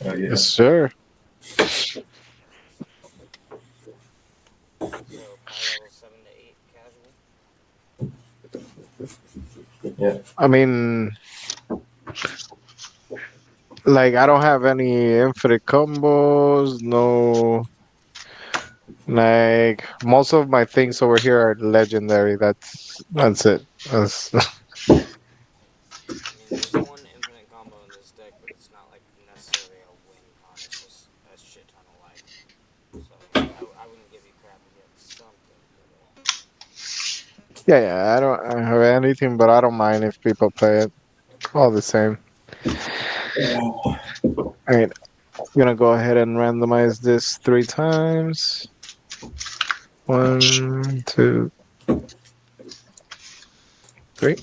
Oh yeah. Yes, sir. So high level 7 to 8 casual. Yeah. I mean, like, I don't have any infinite combos. No, like most of my things over here are legendary. That's it. That's I mean, there's one infinite combo in this deck, but it's not like necessarily a win con. It's just a shit ton of life. So I wouldn't give you crap if you had something, but yeah, yeah. I don't have anything, but I don't mind if people play it. All the same. Oh, I mean, I'm gonna go ahead and randomize this 3 times. 1, 2, 3. oh yeah,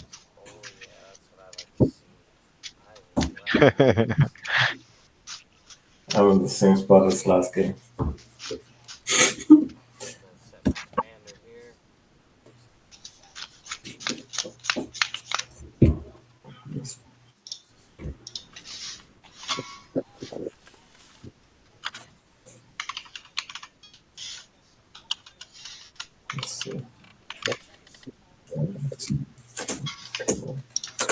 that's what I like to see. I will randomize. I'm in the same spot as last game. Gonna set my commander here. Let's see.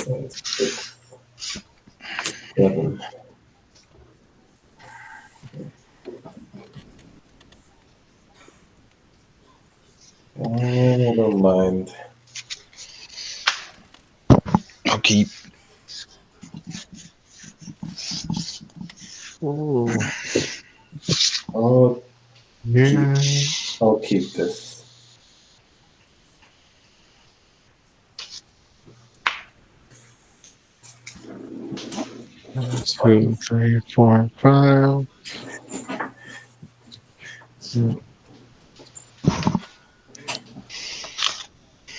Jeez. 7. I don't mind. I'll keep. Ooh, I'll keep. yeah. I'll keep this. One, 2, 3, 4, 5.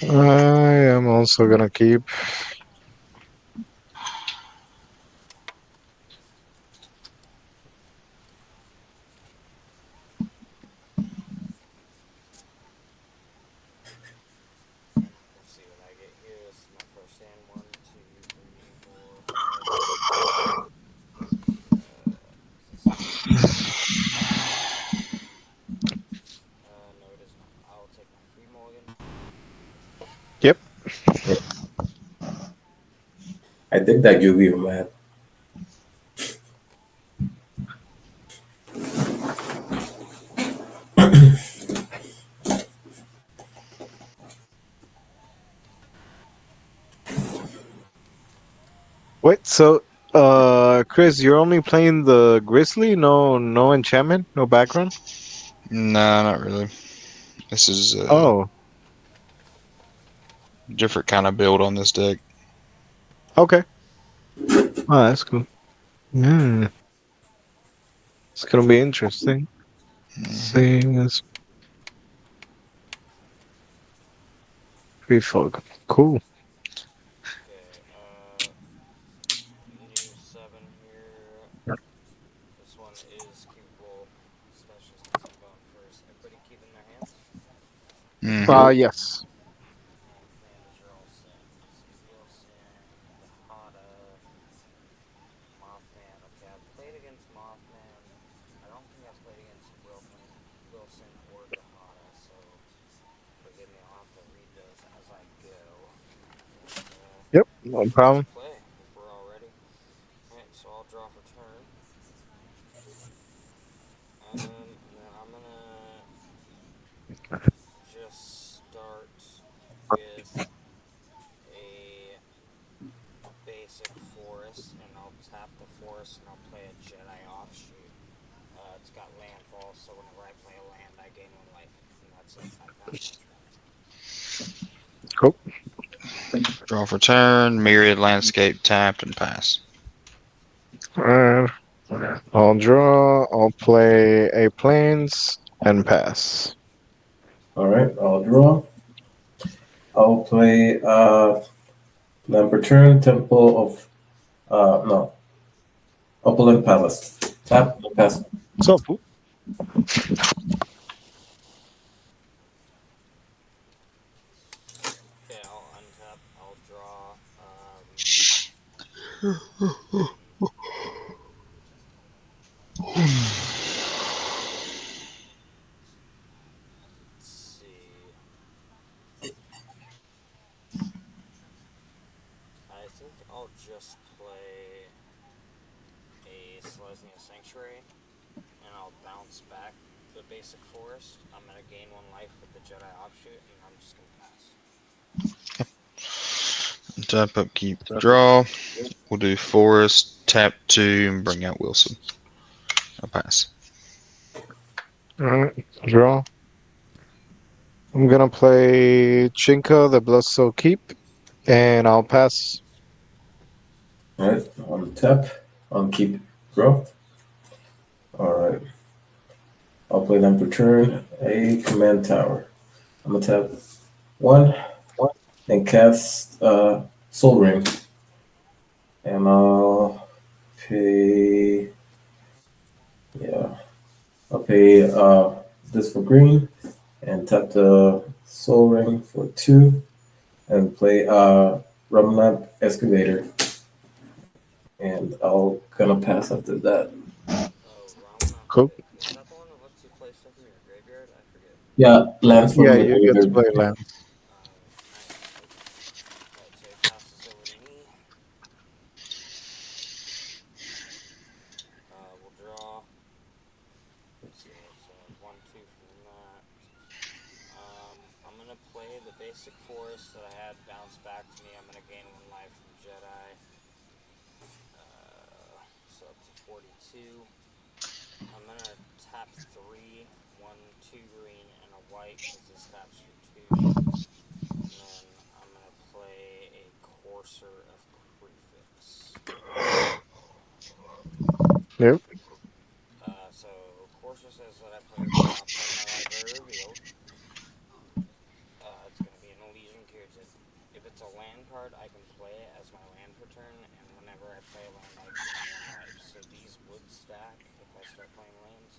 I am also gonna keep. We'll see what I get here. This is my first hand. 1, 2, 3, 4, 5, 6. Is this a no, it is not. I'll take my free mulligan. Yep. I think that Yu-Gi-Oh, man. Wait, so Chris, you're only playing the Grizzly? No enchantment? No background? Nah, not really. This is a Oh, different kind of build on this deck. okay. Oh, that's cool. Hmm. It's gonna be interesting. Mm-hmm. See, it's pretty folk. Cool. Okay, new 7 here. This one is keepable, especially since I'm going first. Everybody keeping their hands? Mm-hmm. Yes. And commanders are all set. Let's see, Wilson, Hada, Mothman. Okay, I've played against Mothman. I don't think I've played against Wilson or Gahada, so forgive me, I'll have to read those as I go. And Yep. No let's problem. play if we're all ready. Alright, so I'll draw for turn. And then I'm gonna just start with a basic forest, and I'll tap the forest and I'll play a Jedi offshoot. It's got landfall, so whenever I play a land, I gain 1 life, and that's it. I pass my turn. Cool. Draw for turn, myriad landscape, tap, and pass. And I'll draw. I'll play a plains and pass. All right, I'll draw. I'll play land per turn, Temple of no, Opulent Palace. Tap and pass. So, Okay, I'll untap. I'll draw. think I'll just play a Selesnya Sanctuary, and I'll bounce back the basic forest. I'm gonna gain 1 life with the Jedi offshoot, and I'm just gonna pass. Tap up, keep, draw. We'll do forest, tap 2, and bring out Wilson. I'll pass. Alright, draw. I'm gonna play Chinka, the Blood Soul Keep, and I'll pass. Alright, on tap, on keep, draw. Alright. I'll play them per turn, a command tower. I'm gonna tap 1 and cast Soul Ring. And I'll pay, yeah, I'll pay this for green and tap the Soul Ring for 2 and play Remnant Excavator. And I'll gonna pass after that. Oh, Ramna. Cool. Is that the one that lets you play stuff in your graveyard? I forget. Yeah, lands from Yeah, the you get to play land. Nice. Alright, so he passes over to me. We'll draw. Let's see, it's 1, 2 from that. I'm gonna play the basic forest that I had bounce back to me. I'm gonna gain 1 life from Jedi. So up to 42. I'm gonna tap 3, 1, 2 green, and a white because this taps for 2. And then I'm gonna play a Courser of Prefix. Yep. So Courser says that I play top card of my library revealed. It's gonna be an Elysian Curative. If it's a land card, I can play it as my land per turn, and whenever I play a land, I gain 1 life. So these would stack if I start playing lands,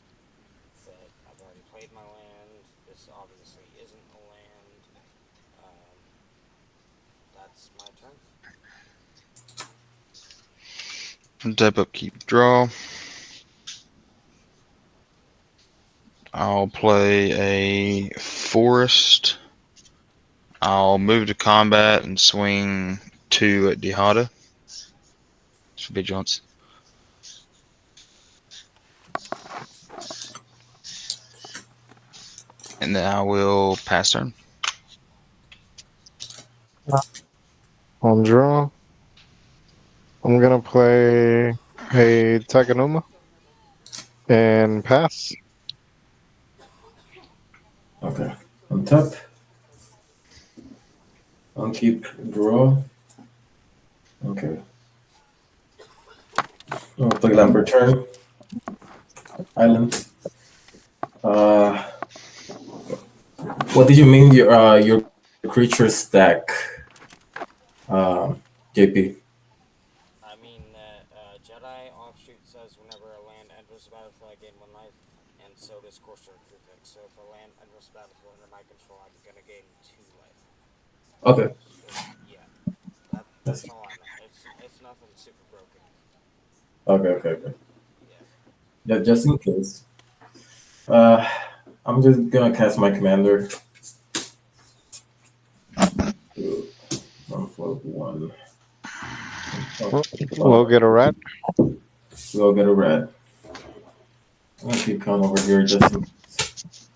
but I've already played my land. This obviously isn't a land. That's my turn. Tap up, keep, draw. I'll play a forest. I'll move to combat and swing 2 at Dihada. For vigilance. And then I will pass turn. On draw. I'm gonna play a Takanuma and pass. Okay. On tap. On keep, draw. Okay. I'll play land per turn. Island. What did you mean your creature stack, JP? I mean that Jedi offshoot says whenever a land enters the battlefield, I gain 1 life, and so does Courser of Prefix. So if a land enters the battlefield under my control, I'm gonna gain 2 life. Okay. Yeah, that's all I know. It's nothing super broken. Okay. Yeah. Yeah, just in case. I'm just gonna cast my commander. 1 for 1. We'll get a rat. We'll get a red. I'm gonna keep count over here just in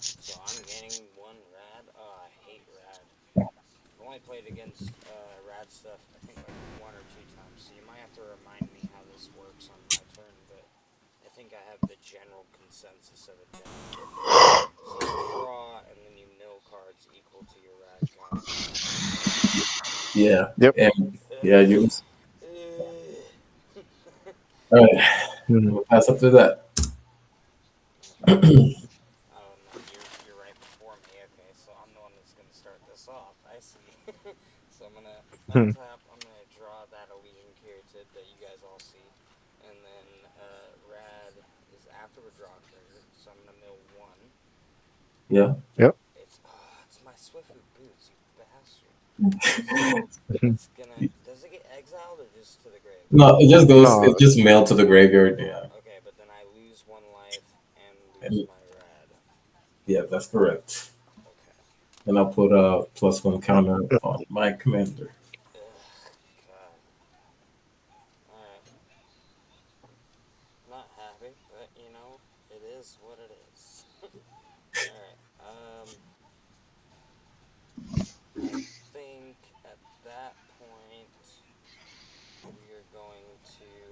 So I'm gaining 1 rad. Oh, I hate rad. I've only played against rad stuff I think like 1 or 2 times. So you might have to remind me how this works on my turn, but I think I have the general consensus of it down. So you draw, and then you mill cards equal to your rad count. Yeah. Yep. And yeah, you. All right. We'll pass up to that. Oh no, you're right before me. Okay, so I'm the one that's gonna start this off. I see. So I'm gonna untap. I'm gonna draw that Elysian Curative that you guys all see, and then rad is after a draw trigger. So I'm gonna mill 1. Yeah. It's my Swiftfoot boots, you bastard. It's gonna. Does it get exiled or just to the grave? No, it just goes. No. It's just mailed to the graveyard. Yeah. Okay, but then I lose 1 life and lose And- my rad. Yeah, that's correct. Okay. And I'll put a +1 counter on my commander. Ugh, God.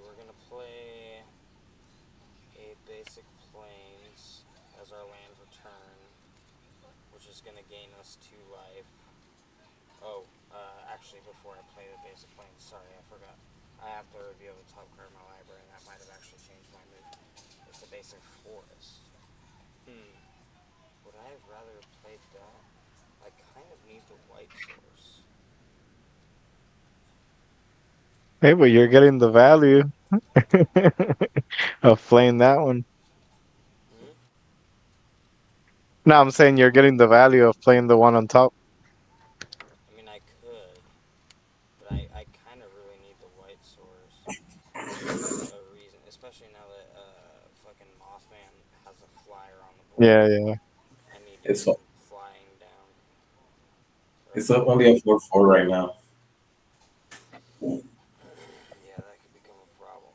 We're gonna play a basic plains as our land return, which is gonna gain us 2 life. Oh, actually, before I play the basic plains, sorry, I forgot. I have to reveal the top card of my library, and that might have actually changed my move. It's the basic forest. Would I have rather played that? I kind of need the white source. Hey, but you're getting the value of playing that one. Hmm? No, I'm saying you're getting the value of playing the one on top. I mean, I could, but I kind of really need the white source for a reason, especially now that fucking Mothman has a flyer on the board. Yeah, yeah. I need to It's get some flying down. Or, only a 4/4 right now. yeah, that could become a problem.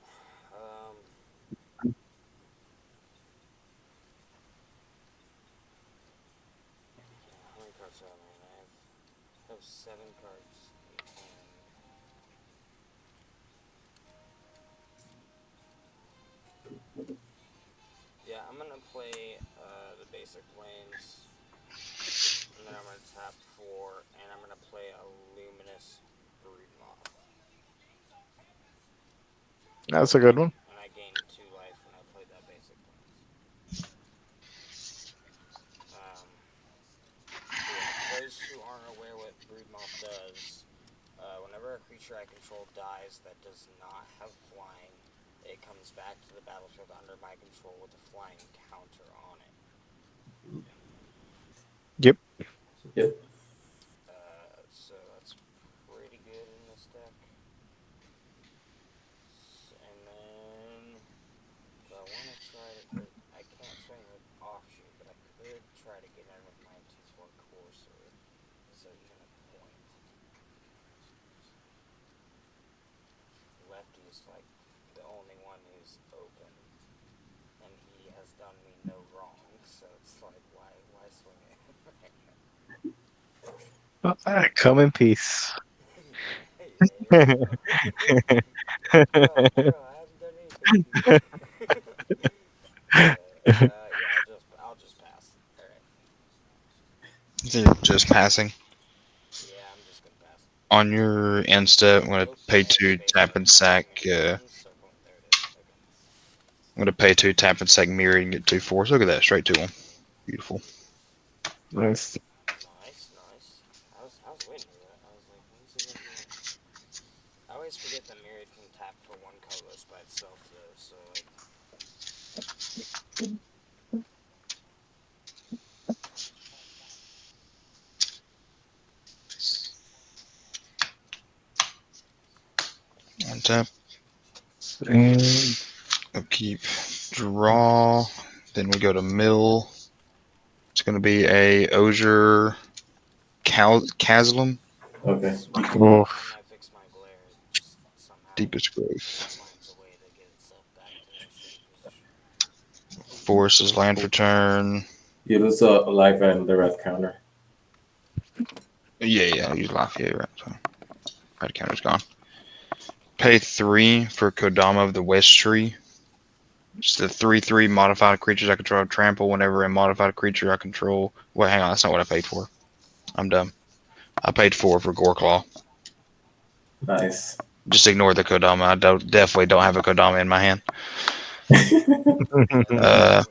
How many cards do I have in my hand? I have 7 cards in hand. Yeah, I'm gonna play the basic plains, and then I'm gonna tap 4, and I'm gonna play a luminous brood moth. That's a good one. And I gained 2 life when I played that basic plains. Yeah, for those who aren't aware what brood moth does, whenever a creature I control dies that does not have flying, it comes back to the battlefield under my control with a flying counter on it. Yep. Yep. So that's pretty good in this deck. And then, do I want to try to, I can't swing with offshoot, but I could try to get in with my 2/4 courser, so even a point. Lefty's like the only one who's open, and he has done me no wrong, so it's like, why swing it right now? Come in peace. Yeah, bro, I haven't done anything to you. Yeah, I'll just pass. All right. Just passing. Yeah, I'm just gonna pass. On your end step, I'm going to pay Okay, 2, Space tap and Marine sack. Marksman Guns, circling. There it is. Okay. I'm going to pay 2, tap and sack mirror and get 2 4s. Look at that, straight to him. Beautiful. Nice. Nice. I was waiting for that. I was like, when's he gonna do it? I always forget that Myriad can tap for 1 colorless by itself, though, so, like... On tap. And We'll keep draw. Then we go to mill. It's going to be a Osier Caslam. Okay. Sweet. oof. Anytime I fix my glare, it just somehow Deepest growth. finds a way to get itself back to that shitty position. Force is land for turn. You lose a life and the red counter. Yeah, use life. Yeah, right. So, red counter's gone. Pay 3 for Kodama of the West Tree. It's the 3/3 modified creatures I control trample whenever a modified creature I control. Wait, hang on, that's not what I paid for. I'm dumb. I paid 4 for Goreclaw. Nice. Just ignore the Kodama. I definitely don't have a Kodama in my hand. Yeah, we didn't see that.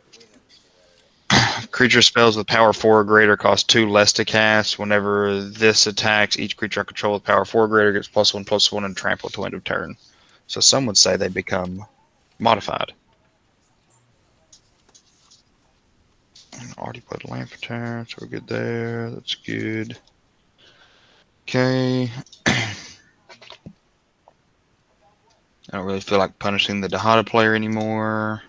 Creature spells with power 4 or greater cost 2 less to cast. Whenever this attacks, each creature I control with power 4 or greater gets +1/+1 and trample to end of turn. So some would say they become modified. Already played a land for turn, so we're good there. That's good. Okay. I don't really feel like punishing the Dahada player anymore.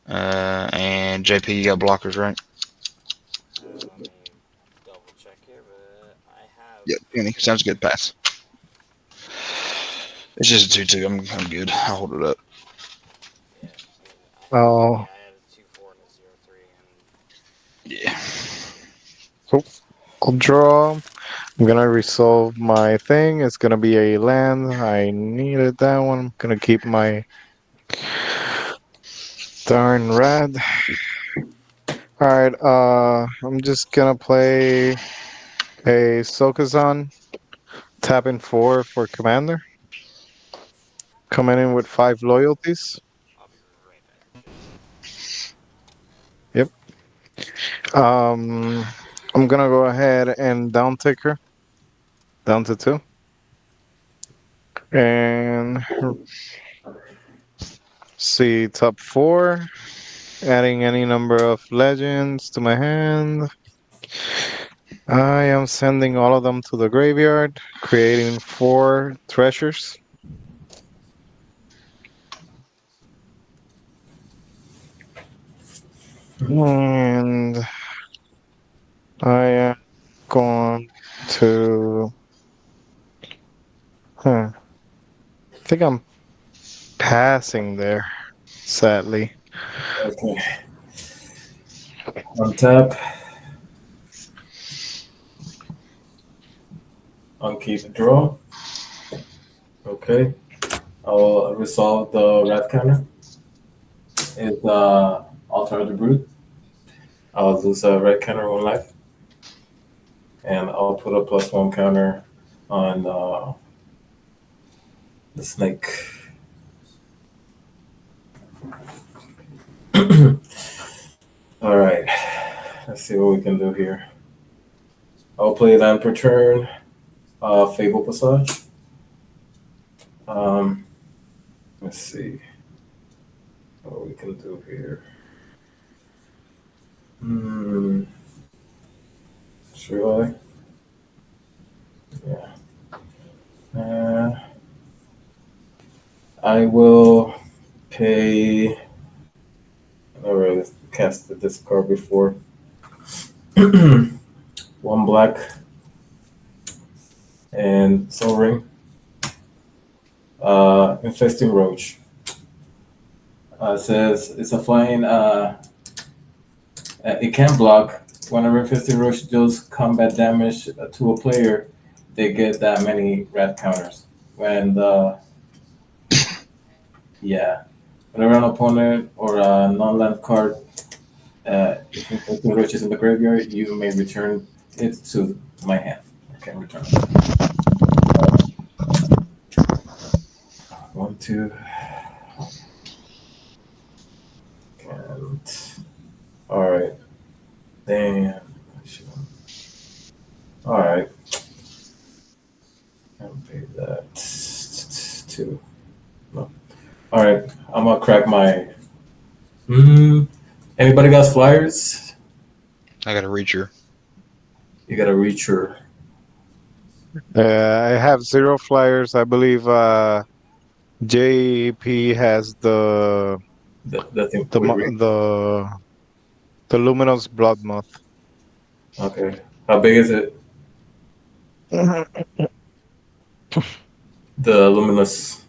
And JP, you got blockers, right? Let me double check here, but I have Yep. Any sounds blockers. good. Pass. It's just a 2/2. I'm good. I'll hold it up. Yeah, I mean, Oh, I had a 2/4 and a 0/3, and Yeah. so I'll draw. I'm gonna resolve my thing. It's gonna be a land. I needed that one. I'm gonna keep my darn red. Alright, I'm just gonna play a Sokazan. Tap in 4 for commander. Coming in with 5 loyalties. I'll be right back. Yep. I'm gonna go ahead and down tick her down to 2. And see top 4. Adding any number of legends to my hand. I am sending all of them to the graveyard, creating 4 treasures. And I am going to. I think I'm passing there, sadly. Okay. Untap. Unkeep, draw. Okay. I'll resolve the red counter. Is alter the brute. I'll lose a red counter 1 life. And I'll put a +1 counter on the snake. All right. Let's see what we can do here. I'll play land per turn. Fable Passage. Let's see what we can do here. Should I? Yeah. I will pay. I never casted this card before. 1 black and Soul Ring. Infesting Roach. Says it's a flying. It can block. Whenever Infesting Roach deals combat damage to a player, they get that many red counters. When the whenever an opponent or a non-land card, if Infesting Roach is in the graveyard, you may return it to my hand. I can return it. 1, 2. And all right. Damn. All right. I'll pay that 2. No. All right. I'm gonna crack my. Anybody got flyers? I got a reacher. You got a reacher. I have 0 flyers. I believe JP has That thing the we mo- read. the luminous blood moth. Okay. How big is it? The luminous.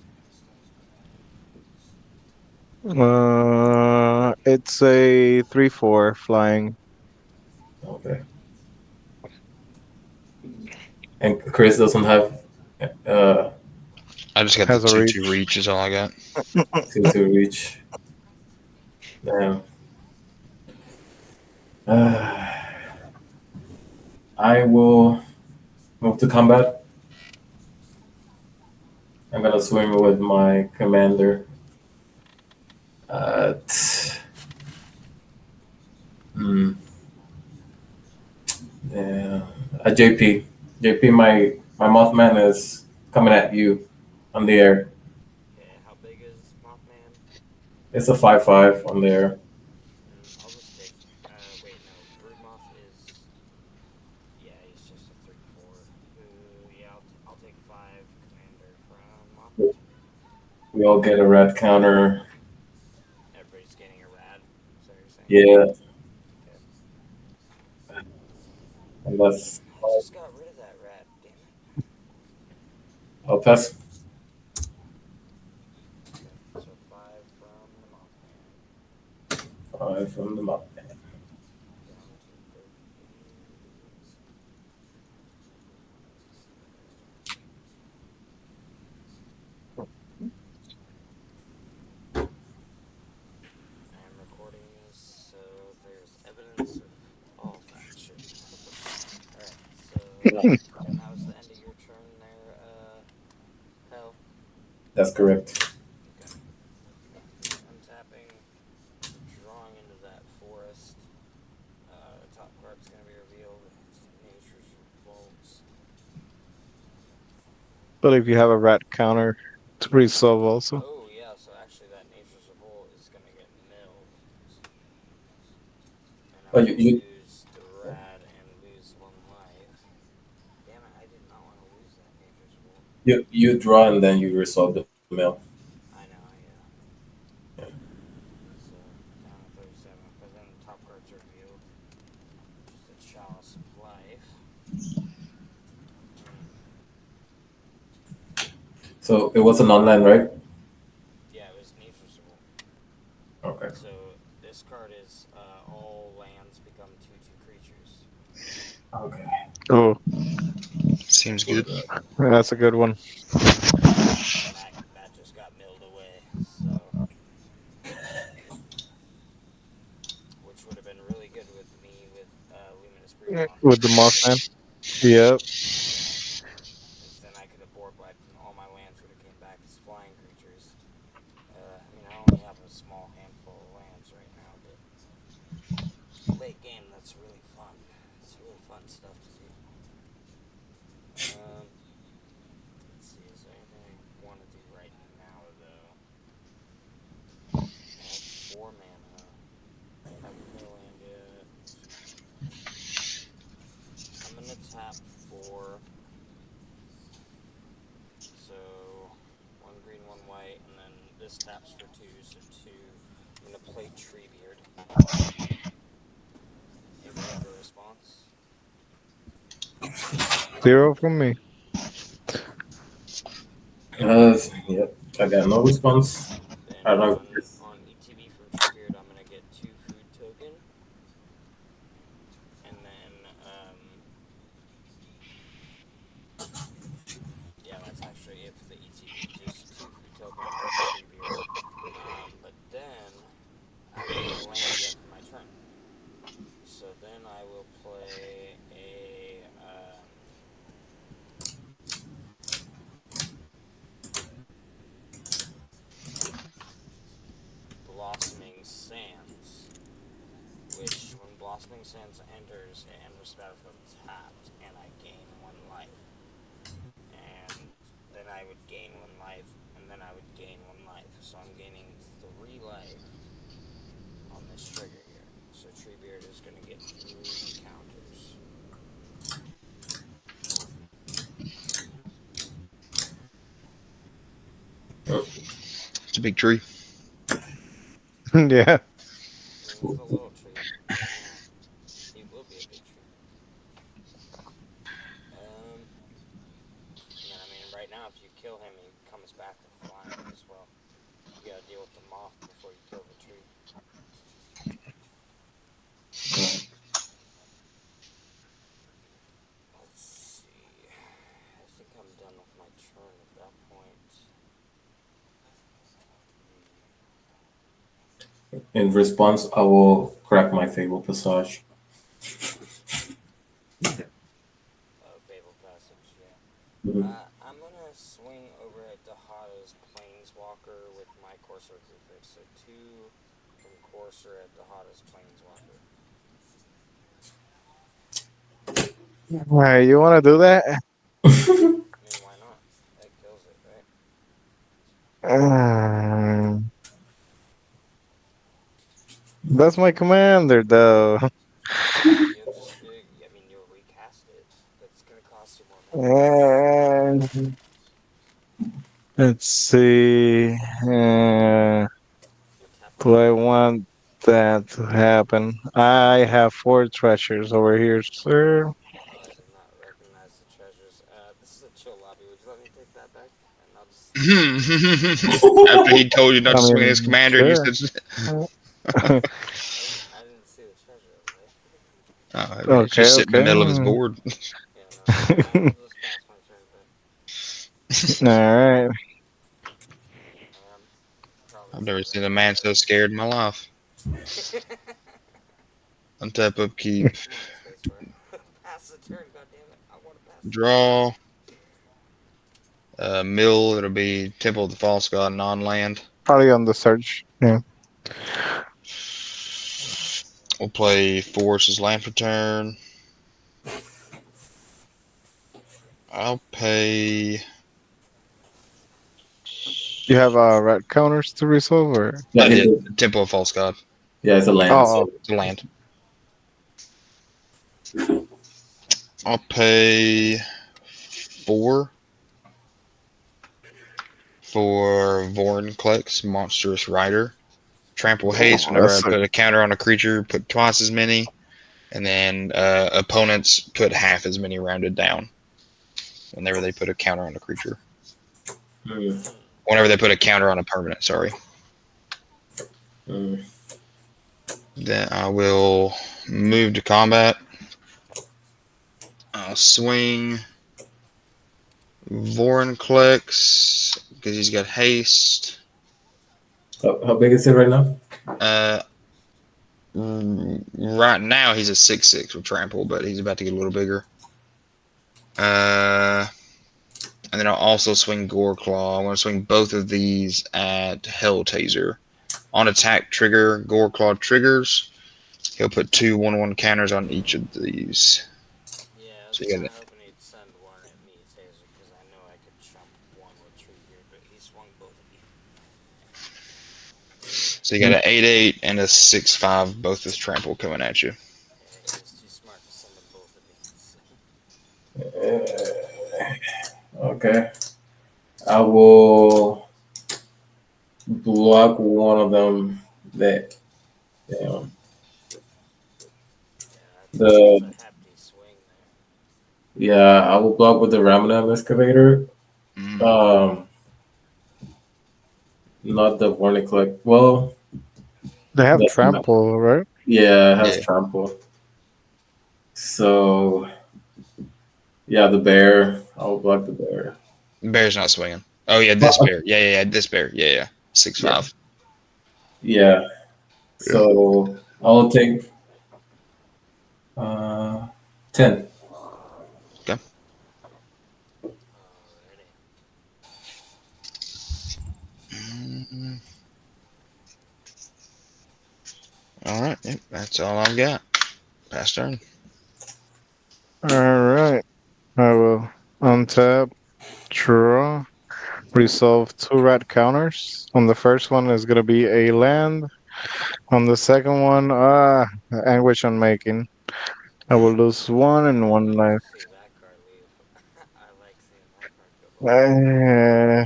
It's a 3/4 flying. Okay. And Kris doesn't have I just got Has the a 2/2 reach. reach is all I got. to reach. Damn. I will move to combat. I'm gonna swing with my commander. Yeah, JP. JP, my Mothman is coming at you on the air. Okay, how big is Mothman? It's a 5/5 on the air. I'll just take. Wait, no. Broodmoth is. Yeah, he's just a 3/4. Yeah, I'll take 5 commander from Mothman. We all get a red counter. Everybody's getting a rad. Is that what you're saying? Yeah, Okay. and that's. I just got rid of that rad. Damn it. I'll pass. Okay, so 5 from the Mothman. 5 from the Mothman. Down to 30. And that was the end of your turn there, Hell. That's correct. Okay. Untapping, drawing into that forest. Top card's gonna be revealed. It's Nature's Revolts. But if you have a rat counter to resolve also. Oh yeah, so actually that Nature's Revolt is gonna get milled, and I Oh, will you lose the rat and lose one life. Damn it! I did not want to lose that Nature's Revolt. you draw and then you resolve the mill. I know, yeah. So down to 37, but then the top card's revealed. Just a Chalice of Life. Hmm. So it was an online, right? Yeah, it was Nature's Revolt. Okay. So this card is all lands become 2/2 creatures. Okay. Oh, Seems good. that's a good one. And that just got milled away. So which would have been really good with me with Luminous Breedball. With the Mothman. Yep. Because then I could have board wiped and all my lands would have came back as flying creatures. I mean, I only have a small handful of lands right now, but late game, that's really fun. It's really fun stuff to do. Let's see, is there anything I want to do right now, though? I have 4 mana. Haven't played a land yet. I'm gonna tap 4. So 1 green, 1 white, and then this taps for 2, so 2. I'm gonna play Treebeard. Anybody have a response? Zero from me. Yep. I got no response. Then I don't know. on ETB from Treebeard, I'm gonna get 2 food token, and then yeah, that's actually it for the ETB. Just 2 food token off of Treebeard. But then I don't have a land yet for my turn, so then I will play a Blossoming Sands. Which, when Blossoming Sands enters, it enters the battlefield tapped, and I gain 1 life. And then I would gain 1 life, and then I would gain 1 life. So I'm gaining 3 life on this trigger here. So Treebeard is going to get 3 counters. It's a big tree. Yeah. I mean, he's a little tree, but he will be a big tree. And then, I mean, right now, if you kill him, he comes back with flying as well. You gotta deal with the moth before you kill the tree. Let's see. I think I'm done with my turn at that point. In response, I will crack my Fable Passage. Fable Passage, yeah. Mhm. I'm gonna swing over at Dahada's Planeswalker with my Courser Prefix. So 2 from Courser at Dahada's Planeswalker. Alright, you want to do that? I mean, why not? That kills it, right? That's my commander, though. You'll just, I mean, you'll recast it. That's gonna cost you more mana. And let's see. You'll tap Do I 1 mana. want that to happen? I have 4 treasures over here, sir. Oh, I did not recognize the treasures. This is a chill lobby. Would you let me take that back? And I'll just. After he told you not I to swing his mean, commander, and you sure. said, I didn't see the treasure over there. oh, it's Okay, just sitting in the okay. middle of his board. Yeah, no. I'll just pass my turn back. Alright. Um, Probably I've never save seen that a for man so later. scared in my life. On top of keep. Come on, Spacebar. Pass the turn back. God damn it! I want to pass the turn. Draw. Mill, it'll be Temple of the False God, non-land. Probably on the search. Yeah. We'll play Force as land for turn. I'll pay. You have red counters to resolve, or Yeah, I he did. did. Temple of False God. Yeah, it's a land. oh, So It's a land. I'll pay 4 for Vornclex, Monstrous Rider. Trample Haste. oh, Whenever I that's a put a counter on a creature, put twice as many. And then opponents put half as many rounded down whenever they put a counter on a creature. mm, Whenever they put a counter on a permanent, sorry. mm. Then I will move to combat. I'll swing Vorinclex because he's got haste. How big is it right now? Uh, right now he's a 6/6 with trample, but he's about to get a little bigger. And then I'll also swing Goreclaw. I'm going to swing both of these at Hell Taser. On attack trigger, Goreclaw triggers. He'll put 2 1/1 counters on each of these. Yeah, I was So you kind got of hoping he'd send one at me, Taser, because I know I could chump one with trigger, but he swung both of you. an 8/8 and a 6/5, both with trample coming at you. Yeah, he was too smart to send them both at me. Okay. I will block one of them. That yeah. Yeah, that was The a hefty swing there. yeah, I will block with the Ramanam excavator. Mm. Um, not the Vorniclec. Well, they have that's not. trample, right? Yeah, it has Yeah, trample. So yeah, the bear. I will block the bear. bear's not swinging. Oh yeah, this But, bear. Yeah, this bear. Yeah. yeah, 6/5. yeah. Yeah. So I'll take uh 10. Okay. Alrighty. Mm. All right. Yep, that's all I've got. Pass turn. All right. I will untap, draw, resolve 2 red counters. On the first one is gonna be a land. On the second one, anguish on making. I will lose 1 and 1 Love life. to see that card leave. I like seeing that card go bye bye. Uh,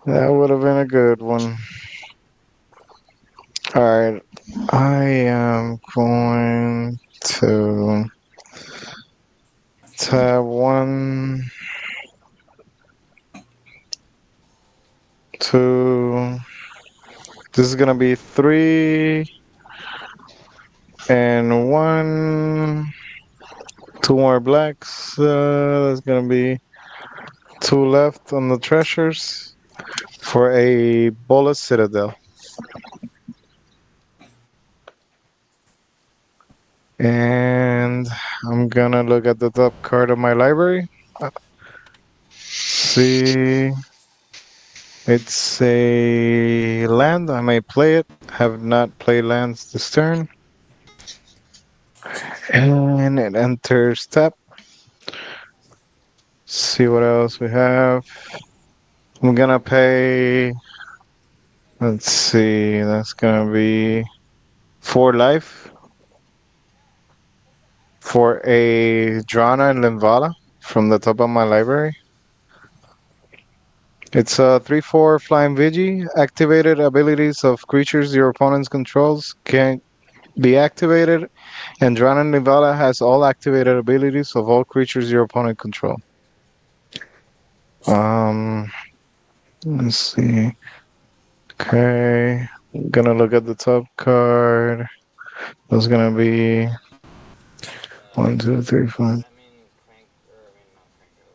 that would have been a good one. All right. I am going to tab 1, 2. This is gonna be 3 and 1. 2 more blacks. That's gonna be 2 left on the treasures for a Bolas Citadel. And I'm gonna look at the top card of my library. See, it's a land. I may play it. Have not played lands this turn. And it enters tap. See what else we have. I'm gonna pay. Let's see. That's gonna be 4 life for a Drana and Limvala from the top of my library. It's a 3/4 flying Vigi. Activated abilities of creatures your opponent's controls can be activated, and Drana and Limvala has all activated abilities of all creatures your opponent control. Um, let's see. Okay, I'm gonna look at the top card. That's gonna be one, So two, three, does five. that mean not Cranko,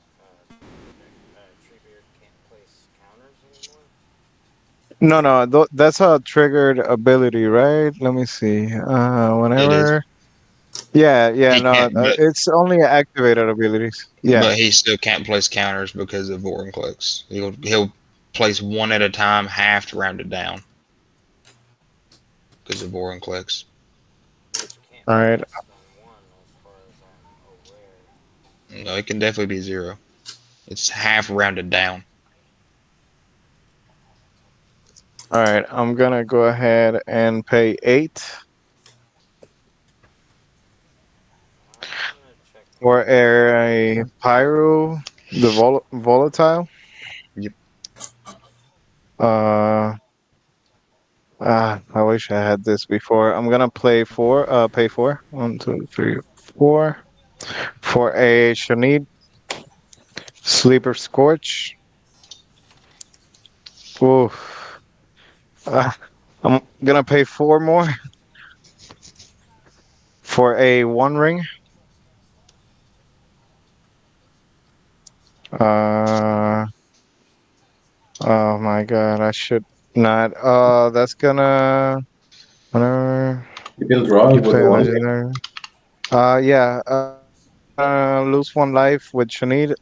Treebeard can't place counters anymore? No, no, that's a triggered ability, right? Let me see. It is. Whenever Yeah, He no, can't, it's only activated abilities. Yeah. but he still can't place counters because of Vorinclex. He'll place one at a time, half rounded down because of Vorinclex. But you can't All be right. less than one, as far as I'm aware. No, it can definitely be zero. It's half rounded down. All right. I'm gonna go ahead and pay 8 I'm gonna check for my. a pyro, the volatile. Yep. Uh, I wish I had this before. I'm gonna pay 4. 1, 2, 3, 4 for a Shanid Sleeper Scorch. Oof. Uh, I'm gonna pay 4 more for a One Ring. Uh, oh my God, I should not. That's gonna whenever You can draw you with play the a one. legendary. Yeah. Lose 1 life with Shanid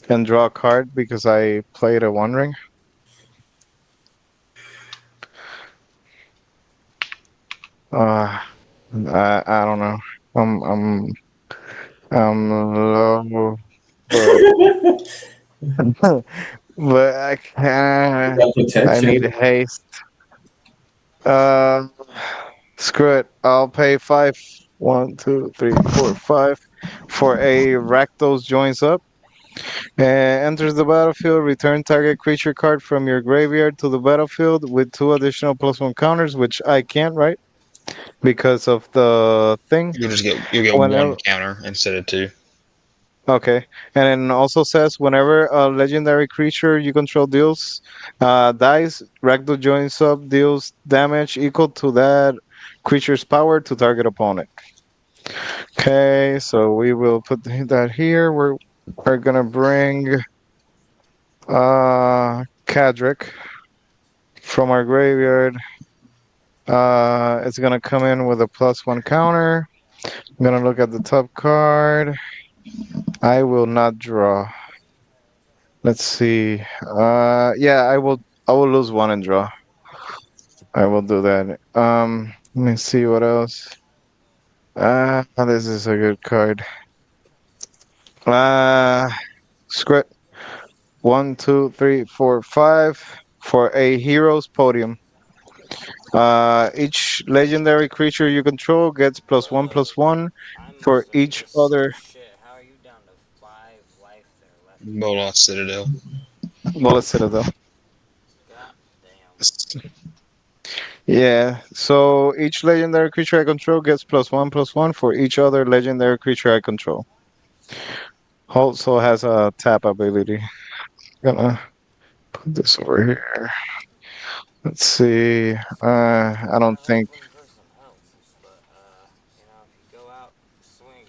and draw a card because I played a One Ring. Uh, I don't know. I'm I'm low, but but I You can got I need protection. haste. Uh, Screw it. I'll pay 5. 1, 2, 3, 4, 5 for a Rakdos joins up. Enters the battlefield. Return target creature card from your graveyard to the battlefield with 2 additional +1 counters, which I can't, right? Because of the thing. You'll get one Whenever counter instead of two. Okay, and it also says whenever a legendary creature you control dies, Ragdoll joins up, deals damage equal to that creature's power to target opponent. Okay, so we will put that here. We're gonna bring Kadric from our graveyard. It's gonna come in with a +1 counter. I'm gonna look at the top card. I will not draw. Let's see. Yeah, I will lose 1 and draw. I will do that. Let me see what else. This is a good card. Uh, script 1, 2, 3, 4, 5 for a hero's podium. Each legendary creature you control gets +1/+1 I'm for must have each missed other some shit. How are you down to 5 life there, Lefty? Bolas Citadel. bullet citadel. God damn. Yeah, so each legendary creature I control gets +1/+1 for each other legendary creature I control. Also has a tap ability. Gonna put this over here. Let's see. I don't I was think. looking for some help, but if you go out swinging, you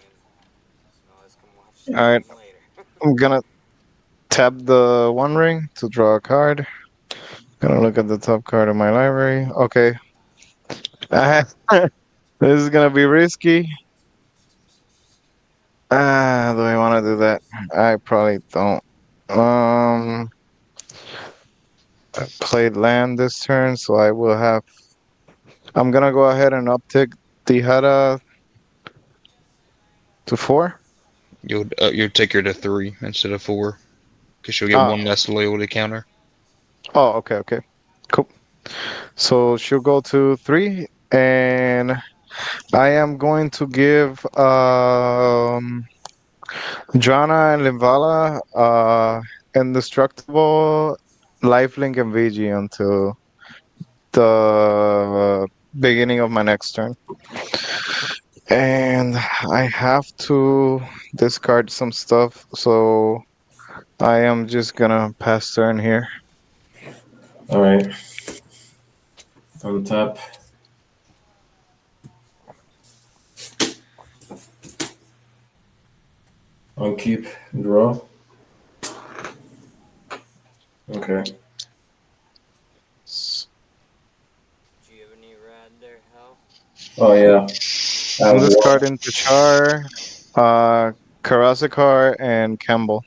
can always come watch the All right, game later. I'm gonna tap the One Ring to draw a card. Gonna look at the top card of my library. Okay. This is gonna be risky. Do I want to do that? I probably don't. Um, I played land this turn, so I will have. I'm gonna go ahead and uptick Tihara to 4. You'll take her to 3 instead of 4 because she'll get Ah, one less loyalty counter. oh, okay, cool. So she'll go to 3, and I am going to give Jana and Livala indestructible lifelink and VG until the beginning of my next turn. And I have to discard some stuff, so I am just gonna pass turn here. All right. Untap. Unkeep. Draw. Okay. Do you have any rad there, Hell? Oh yeah. I I'm have one. discarding Tachar, Karasakar, and Campbell.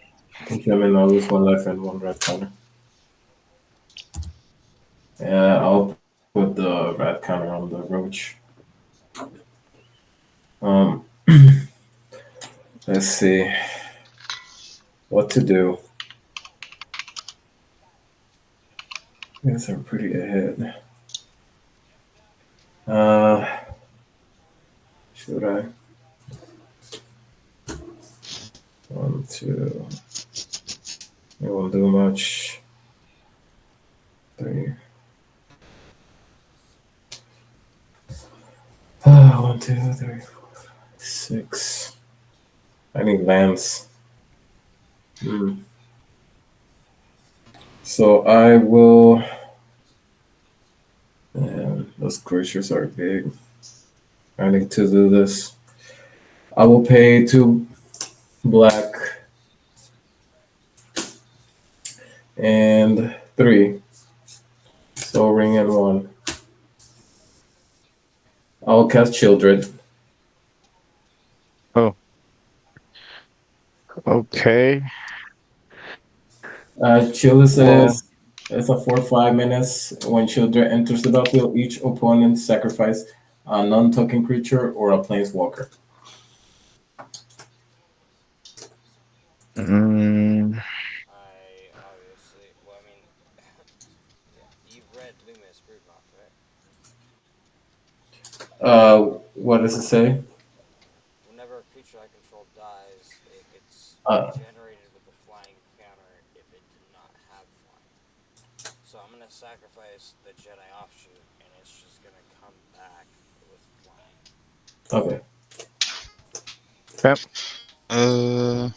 Okay, I mean, I'll lose one life and one red counter. Yeah, I'll put the red counter on the roach. Um, let's see what to do. You guys are pretty ahead. Uh, should I? One, two. It won't do much. Three. One, two, three, four, six. I need lands. Hmm. So I will. Man, those creatures are big. I need to do this. I will pay 2 black and 3. So ring and 1. I'll cast Childred. Oh, okay. Children Well, says it's a 4 or 5 minutes. When Children enters the battlefield, each opponent sacrifice a non-token creature or a planeswalker. mm, I obviously, well, I mean, yeah, you've read Luminous Broodmoth, right? What does it say? Whenever a creature I control dies, it gets Uh, regenerated with a flying counter if it did not have flying. So I'm gonna sacrifice the Jedi offshoot, and it's just gonna come back with flying. okay. yep. Uh,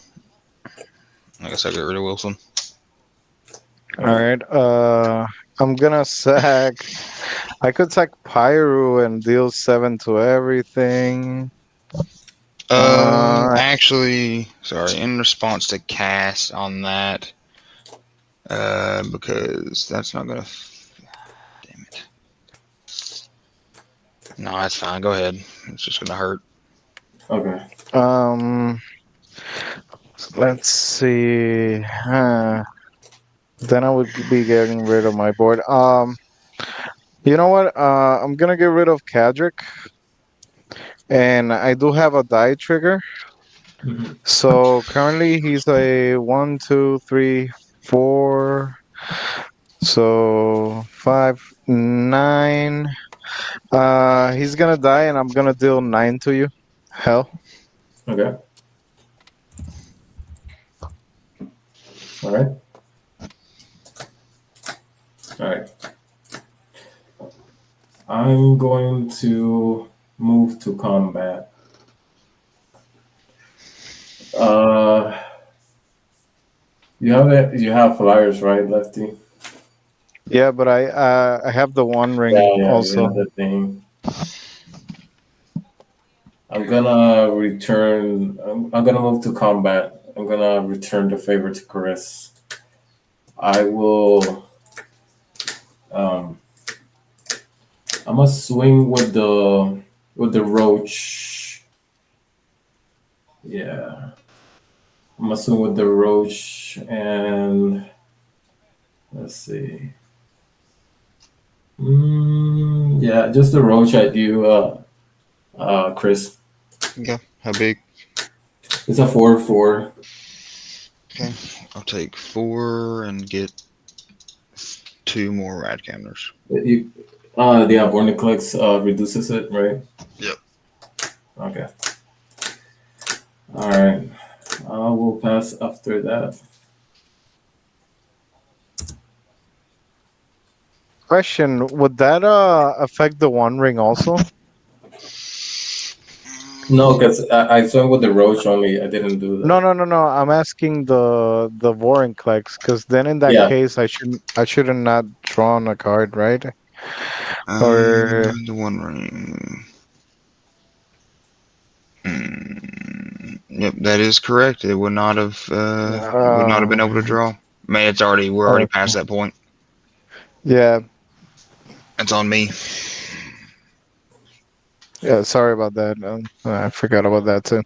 I guess I get rid of Wilson. All Okay. right. I'm gonna sack. I could sack Pyro and deal 7 to everything. Uh, Actually, sorry. In response to cast on that, because that's not gonna. Damn it. No, that's fine. Go ahead. It's just gonna hurt. Okay. um. Let's see. Then I would be getting rid of my board. You know what? I'm gonna get rid of Kadric, and I do have a die trigger. Mhm. So currently he's a 1, 2, 3, 4. So 5, 9. He's gonna die, and I'm gonna deal 9 to you. Hell. Okay. All right. All right. I'm going to move to combat. Uh, you have flyers, right, Lefty? Yeah, but I have the One Ring Yeah, you also. have the thing. I'm gonna return. I'm gonna move to combat. I'm gonna return the favor to Kris. I will. Um, I'm gonna swing with the roach. Yeah, I'm gonna swing with the roach, and let's see. Yeah, just the roach at you, Kris. Okay. How big? It's a 4/4. Okay. I'll take 4 and get 2 more rad counters. You, the Vorniclex reduces it, right? Yep. Okay. All right. I will pass after that. Question: would that affect the One Ring also? No, because I swung with the roach only. I didn't do No, that. no, no, no. I'm asking the Vorinclex, because then in that Yeah. case I shouldn't not drawn a card, right? Or The One Ring. Yep, that is correct. It would not have been able to draw. Man, we're already okay. past that point. Yeah. It's on me. Yeah, sorry about that. I forgot about that too.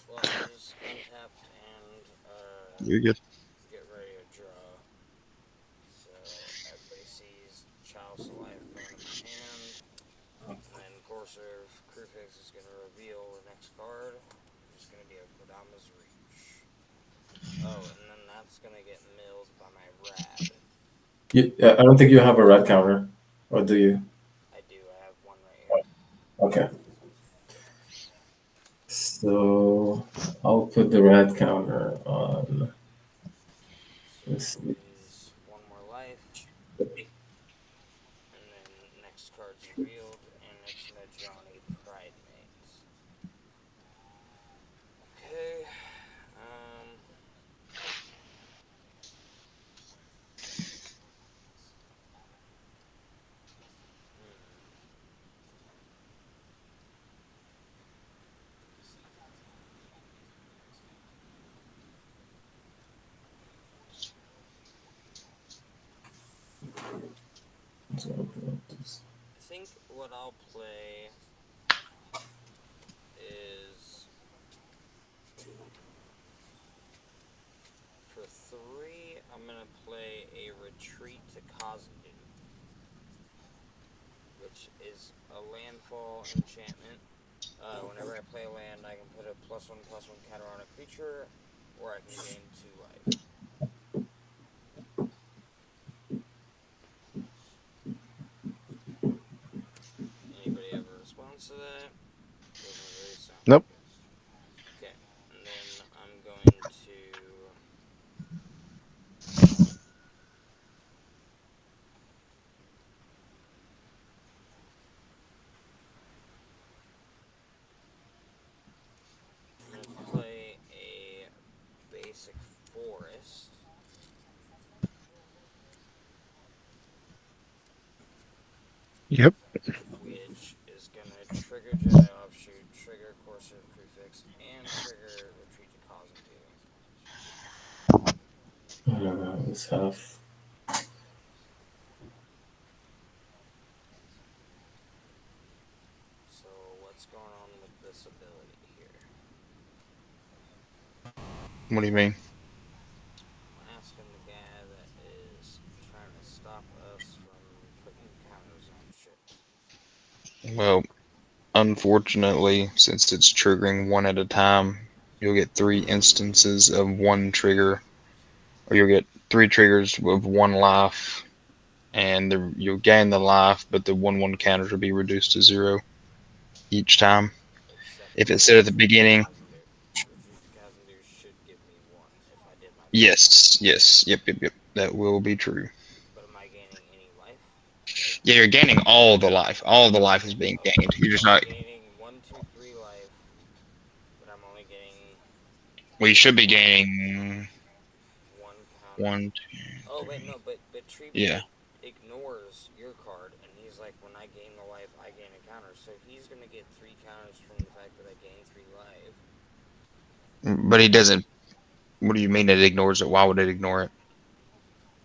Well, I just untapped and You're good. get ready to draw. So everybody sees Chalice of Life going in my hand. And then Corsair of Crufix is going to reveal the next card, which is going to be a Kodama's Reach. Oh, and then that's going to get milled by my Rad. I don't think you have a red counter, or do you? I do, I have one right here. Okay. So I'll put the red counter on. So Let's see. lose one more life. And then next card's revealed, and it's Najani Pridemate. Okay. Um. Hmm. So I'll put this. I think what I'll play is for 3. I'm gonna play a Retreat to Kazandu, which is a landfall enchantment. Whenever I play a land, I can put a +1/+1 counter on a creature, or I can gain 2 life. Anybody have a response to that? Doesn't really sound Nope. like it. Okay, and then I'm going to. I'm gonna play a basic forest, Yep. which is gonna trigger Jedi Offshoot, trigger Corsair Prefix, and trigger Retreat to Kazandu. Let's have. So what's going on with this ability here? What do you mean? I'm asking the guy that is trying to stop us from putting counters on shit. Well, unfortunately, since it's triggering one at a time, you'll get 3 instances of one trigger, or you'll get 3 triggers of one life, and you'll gain the life, but the 1/1 counters will be reduced to 0 each time. Except If for it said at the Retreat to beginning, Kazandu. Retreat to Kazandu should give me 1 if I did my best. yes, yep, that will be true. But am I gaining any life? Yeah, you're gaining all the life. All the life is being Okay, gained. You're so just I'm not. gaining 1, 2, 3 life, but I'm only getting Well, you should be one gaining one counter. 1, 2, Oh wait, 3. no, but Yeah, Treebeard ignores your card, and he's like, when I gain the life, I gain a counter. So he's gonna get 3 counters from the fact that I gain 3 life. but he doesn't. What do you mean it ignores it? Why would it ignore it?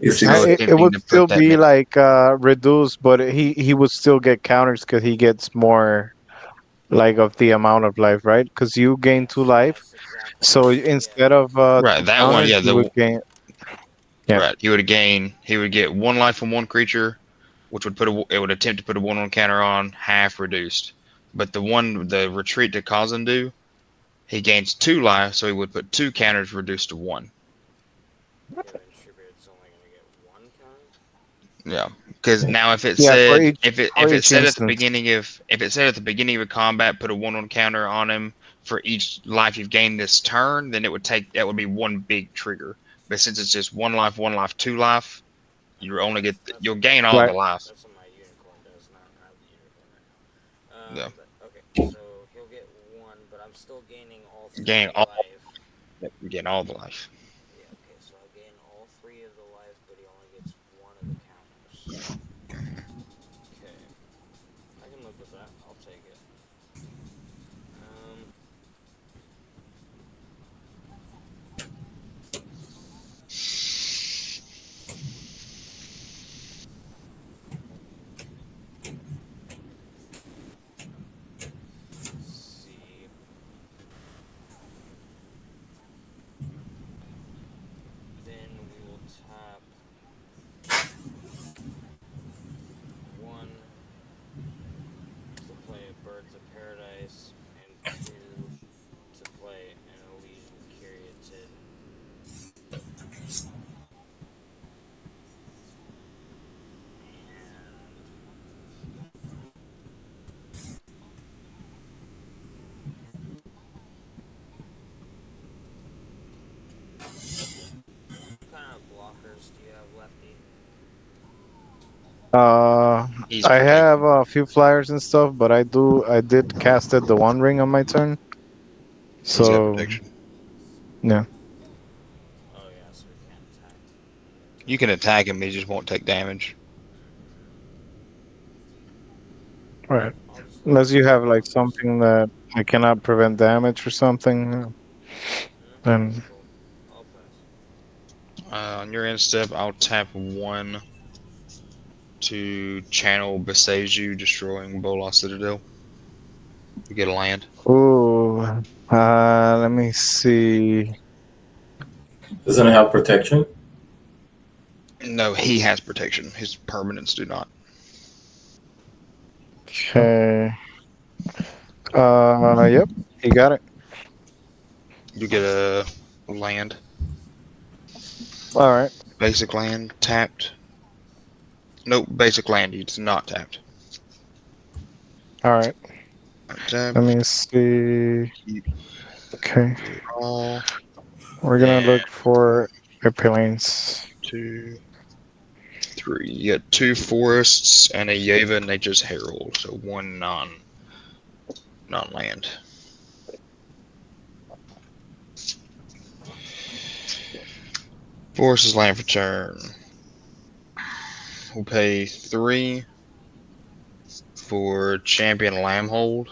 You You're see still this? It attempting would to still put that be many. like reduced, but he would still get counters because he gets more like of the amount of life, right? Because you gain two Yes, life, yes, exactly. so Yeah, instead of Right, two that one. counters, Yeah, you would gain. Yeah. right. He would gain. He would get 1 life from one creature, which would put it would attempt to put a 1/1 counter on, half reduced. But the retreat to Kazandu, he gains 2 life, so he would put 2 counters reduced to 1. okay, then Treebeard's only gonna get 1 counter. Yeah, because now Yeah, for if it each said at the instance. beginning of if it said at the beginning of a combat, put a 1/1 counter on him for each life you've gained this turn, then that would be one big trigger. But since it's just 1 life, 2 life, you Okay, only get that's you'll what my gain all Right. the life. that's what my unicorn does. Not I have the unicorn right now. Yeah, But okay, so he'll get 1, but I'm still gaining all 3 gain of the all life. you gain all the life. Yeah, okay, so I'll gain all 3 of the life, but he only gets 1 of the counters. Okay, I can live with that. I'll take it. Um, He's I have protected. a few flyers and stuff, but I did casted the One Ring on my turn. He's got So protection. yeah, Oh yeah, so we can't attack the other You can guy. attack him, he just won't take damage. right. I'll just Unless you have like I'll just something that I cannot prevent damage or something, then cool. I'll pass. On your end step, I'll tap 1 to channel Beseju, destroying Bola Citadel. You get a land. ooh, let me see. Doesn't it have protection? No, he has protection. His permanents do not. Okay. Yep, you got it. You get a land. All right, Basic land tapped. Nope, basic land. It's not tapped. all right. Tap. Let me see. Keep. Okay, Draw. we're gonna And look for airplanes. 2, 3. You got 2 forests and a Yeva Nature's Herald. So 1 non land. Forest is land for turn. We'll pay 3 for Champion Lambhold.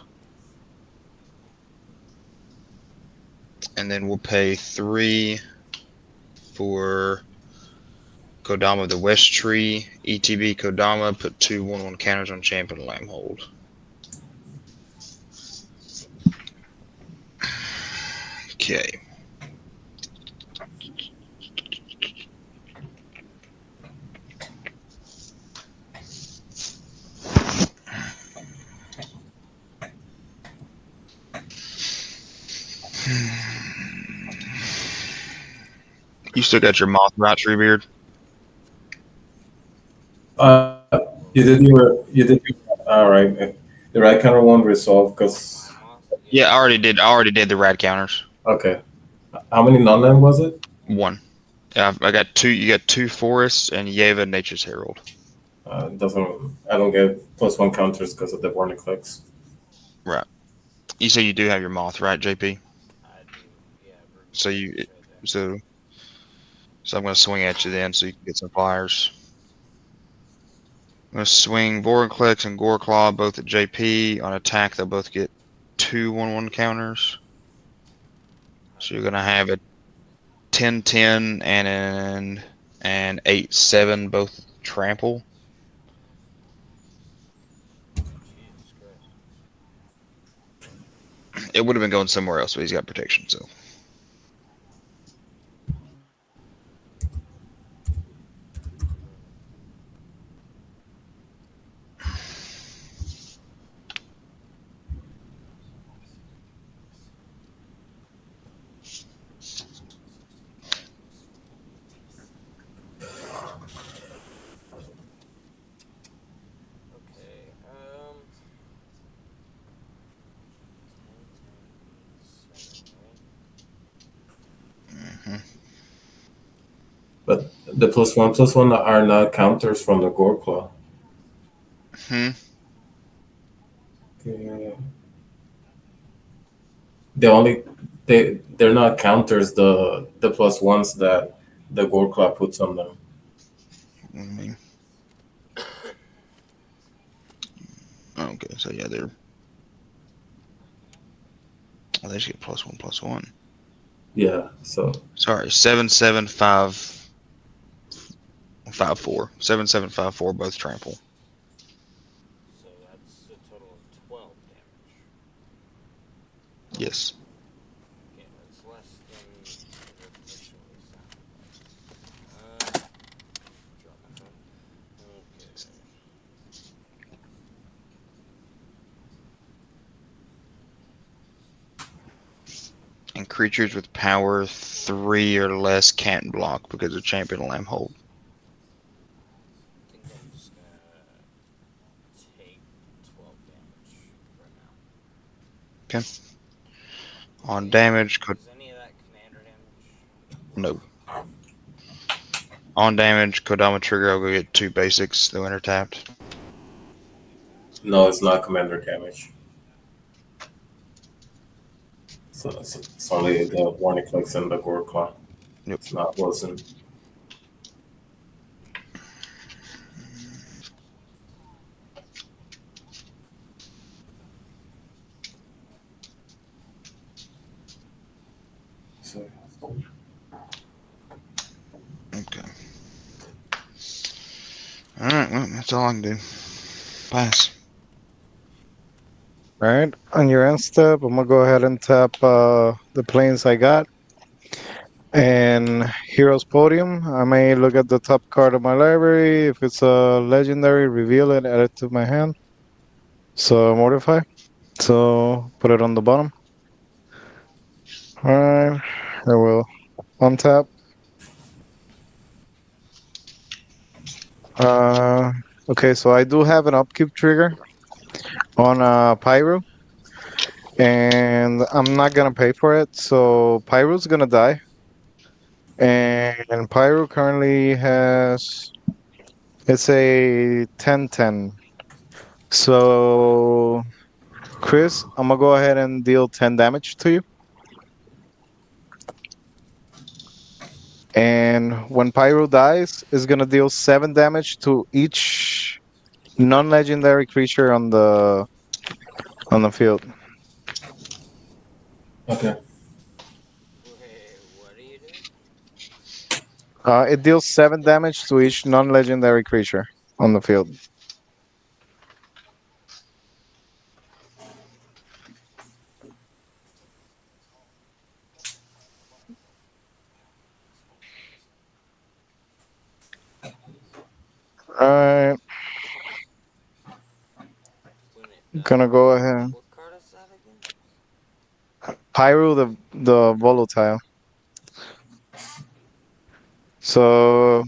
And then we'll pay 3 for Kodama of the West Tree. ETB Kodama, put 2 1/1 counters on Champion Lambhold. Okay. You still got your Moth Rot Treebeard? Uh, you did your all right. The right counter one resolved because Moth, Yeah, yeah. I already did the rad counters. okay. How many non-land was it? 1. I got 2. You got 2 forests and Yeva Nature's Herald. Doesn't I don't get +1 counters because of the warning clicks. Right. You say you do have your Moth, right, JP? I do. Yeah, So it's right there. so so I'm gonna swing at you then, so you can get some flyers. I'm gonna swing Vorinclex and Goreclaw both at JP. On attack, they'll both get 2 1/1 counters. So you're gonna have a 10-10 and an 8-7 both trample. Jesus Christ. It would have been going somewhere else, but he's got protection. So Okay. 10, 10, 7, right? mhm. But the +1/+1 are not counters from the Gore Claw. Hmm. Okay. They only they're not counters the +1s that the Gore Claw puts on them. Mhm. Okay, so yeah, they should get +1/+1. Yeah. So Sorry, 7-7-5-5-4. 7-7-5-4 both trample. So that's a total of 12 damage. Yes. Okay, that's less than it initially sounded like. Drop my phone. Okay. And creatures with power 3 or less can't block because of Champion Lambhold. I think I'm just gonna take 12 damage for now. Okay. On Any of that, damage, is any of that commander damage? no. On damage, Kodama trigger, I'll go get 2 basics, the winter tapped. No, it's not commander damage. So it's only the warning clicks and the gore claw. Yep. It's not Wilson. So, Okay. Alright, well, that's all I can do. Pass. Alright, on your end step, I'm gonna go ahead and tap the planes I got. And Heroes Podium, I may look at the top card of my library. If it's a legendary, reveal it, add it to my hand. So Mortify. So put it on the bottom. Alright, I will untap. Uh, okay, so I do have an upkeep trigger on Pyro, and I'm not gonna pay for it. So Pyro's gonna die, and Pyro currently has it's a 10/10. So Kris, I'm gonna go ahead and deal 10 damage to you. And when Pyro dies, it's gonna deal 7 damage to each non-legendary creature on the field. okay. Wait, what are you doing? It deals 7 damage to each non-legendary creature on the field. Alright, When it gonna go ahead. what card is that again? Pyro the volatile. So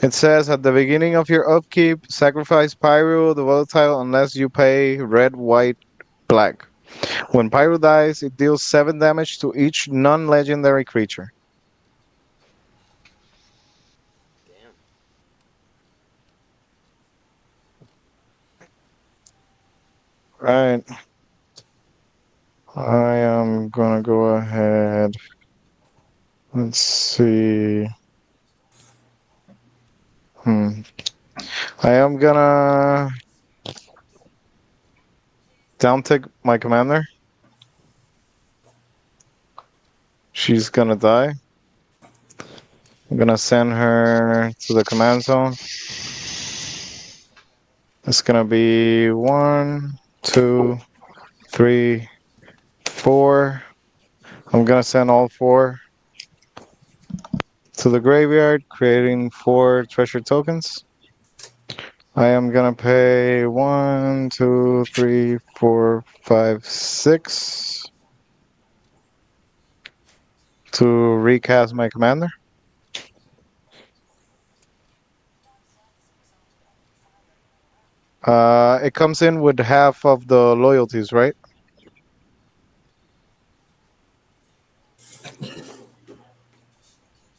it says at the beginning of your upkeep, sacrifice Pyro the volatile unless you pay red, white, black. When Pyro dies, it deals 7 damage to each non-legendary creature. Damn. Right. I am gonna go ahead. Let's see. I am gonna down-tick my commander. She's gonna die. I'm gonna send her to the command zone. It's gonna be 1, 2, 3, 4. I'm gonna send all 4 to the graveyard, creating 4 treasure tokens. I am gonna pay 1, 2, 3, 4, 5, 6 to recast my commander. It comes in with half of the loyalties, right?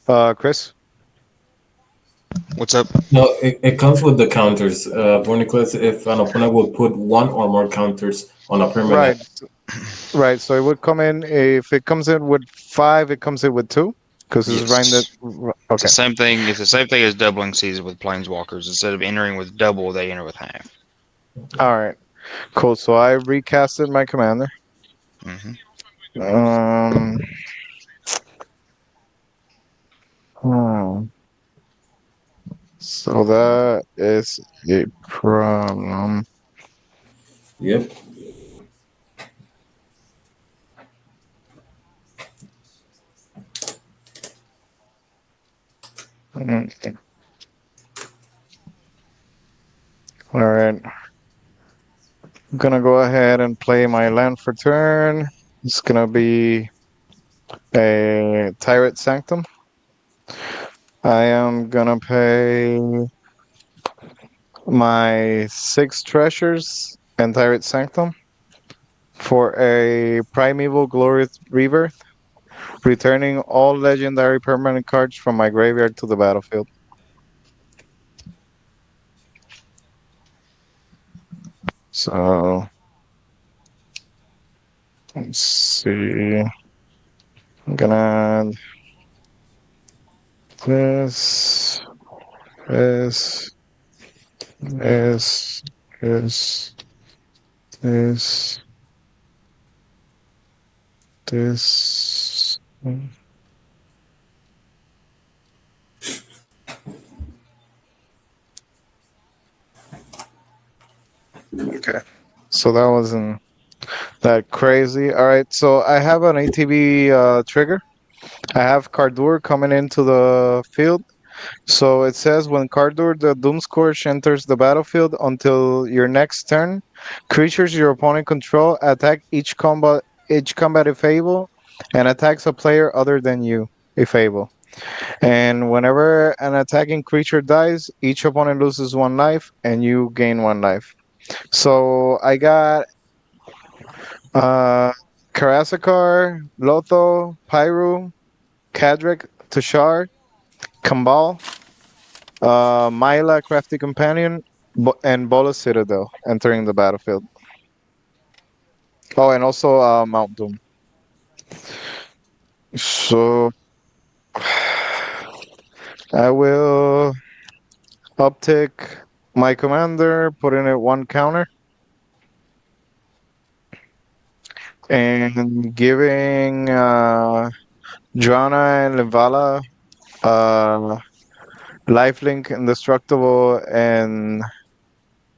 Kris? What's up? No, it comes with the counters. Bornicles, if an opponent will put one or more counters on a permanent. Right, right. So it would come in, if it comes in with 5, it comes in with 2? Because it's right that. Yes. It's the Okay. same thing. It's the same thing as doubling season with planeswalkers. Instead of entering with double, they enter with half. Alright. Cool. So I recasted my commander. Mm-hmm. Um. hmm. So that is a problem. Yep. All right. I'm gonna go ahead and play my land for turn. It's gonna be a Tyrant Sanctum. I am gonna pay my 6 treasures and Tyrant Sanctum for a Primeval Glorious Rebirth. returning all legendary permanent cards from my graveyard to the battlefield. So let's see. I'm gonna this, this, this, this, this, this. Okay. So that wasn't that crazy. All right. So I have an ATB trigger. I have Cardur coming into the field. So it says when Cardur the Doomscourge enters the battlefield until your next turn, creatures your opponent control attack each combat if able, and attacks a player other than you if able. And whenever an attacking creature dies, each opponent loses one life and you gain one life. So I got uh Karasakar, Lotho, Pyru, Kadrik, Tushar, Kambal, Myla, Crafty Companion, and Bola Citadel entering the battlefield. Oh, and also Mount Doom. So I will uptick my commander, put in it one counter, and giving Joanna and Livala lifelink, indestructible, and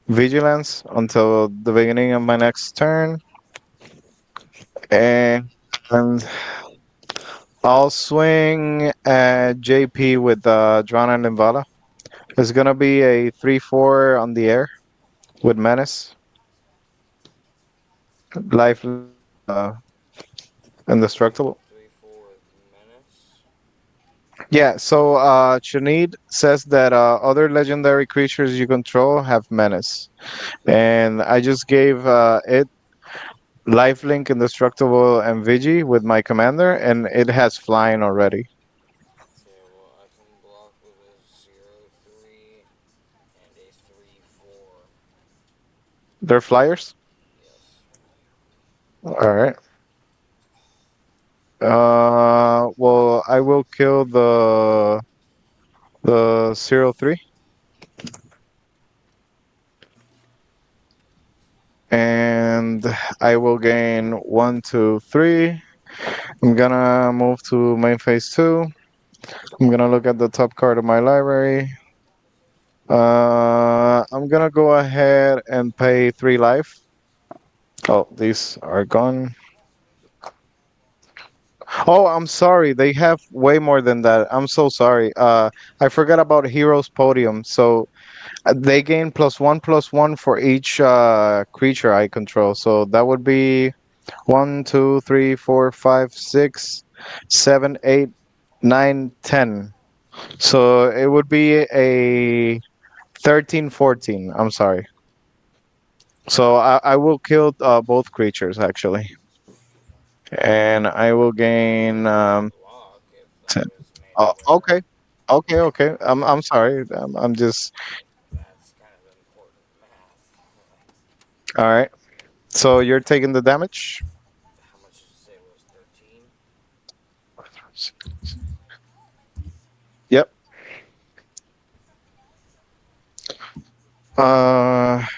vigilance until the beginning of my next turn. And I'll swing at JP with Joanna and Livala. It's gonna be a 3/4 on the air with menace, lifelink, indestructible. 3/4 menace. Yeah, so Shanid says that other legendary creatures you control have menace. And I just gave it lifelink, indestructible, and Vigi with my commander, and it has flying already. Okay, well, I can block with a 0/3 and a 3/4. They're flyers? Yes. Alright. Well, I will kill the 0/3. And I will gain 1, 2, 3. I'm gonna move to main phase 2. I'm gonna look at the top card of my library. I'm gonna go ahead and pay 3 life. Oh, these are gone. Oh, I'm sorry. They have way more than that. I'm so sorry. I forgot about Heroes Podium. So they gain +1/+1 for each creature I control. So that would be 1, 2, 3, 4, 5, 6, 7, 8, 9, 10. So it would be a 13, 14. I'm sorry. So I will kill both creatures actually, and I will gain I can block if that 10. is made Oh, aware. okay, okay, okay. I'm sorry. I'm just That's kind of important math. all right. So you're taking the damage. How much did you say it was? 13? Yep.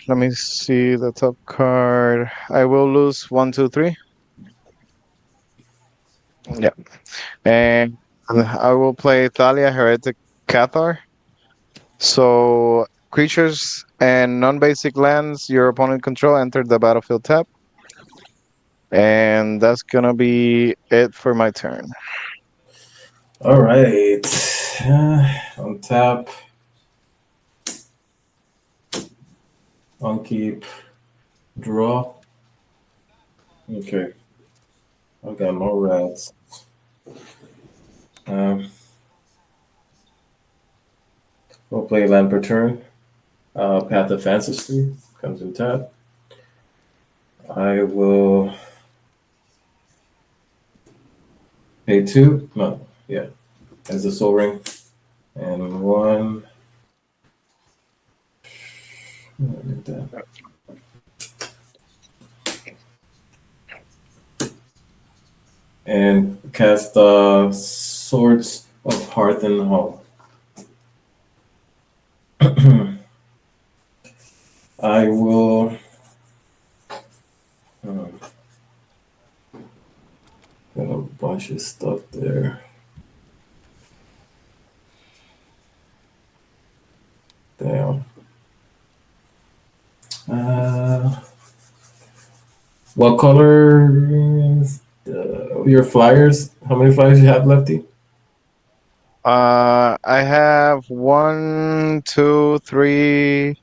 Let me see the top card. I will lose 1, 2, 3. Yep. And I will play Thalia Heretic Cathar. So creatures and non-basic lands your opponent control enter the battlefield tab. And that's gonna be it for my turn. All right. On tap, on keep, draw. Okay. I've got more reds. Um, we'll play land per turn. Path of Ancestry comes in tap. I will pay 2. No, yeah, as a soul ring. And 1. Like that. And cast Swords of Hearth and Home. I will. Got a bunch of stuff there. Damn. What color is your flyers? How many flyers you have, Lefty? I have one, two, three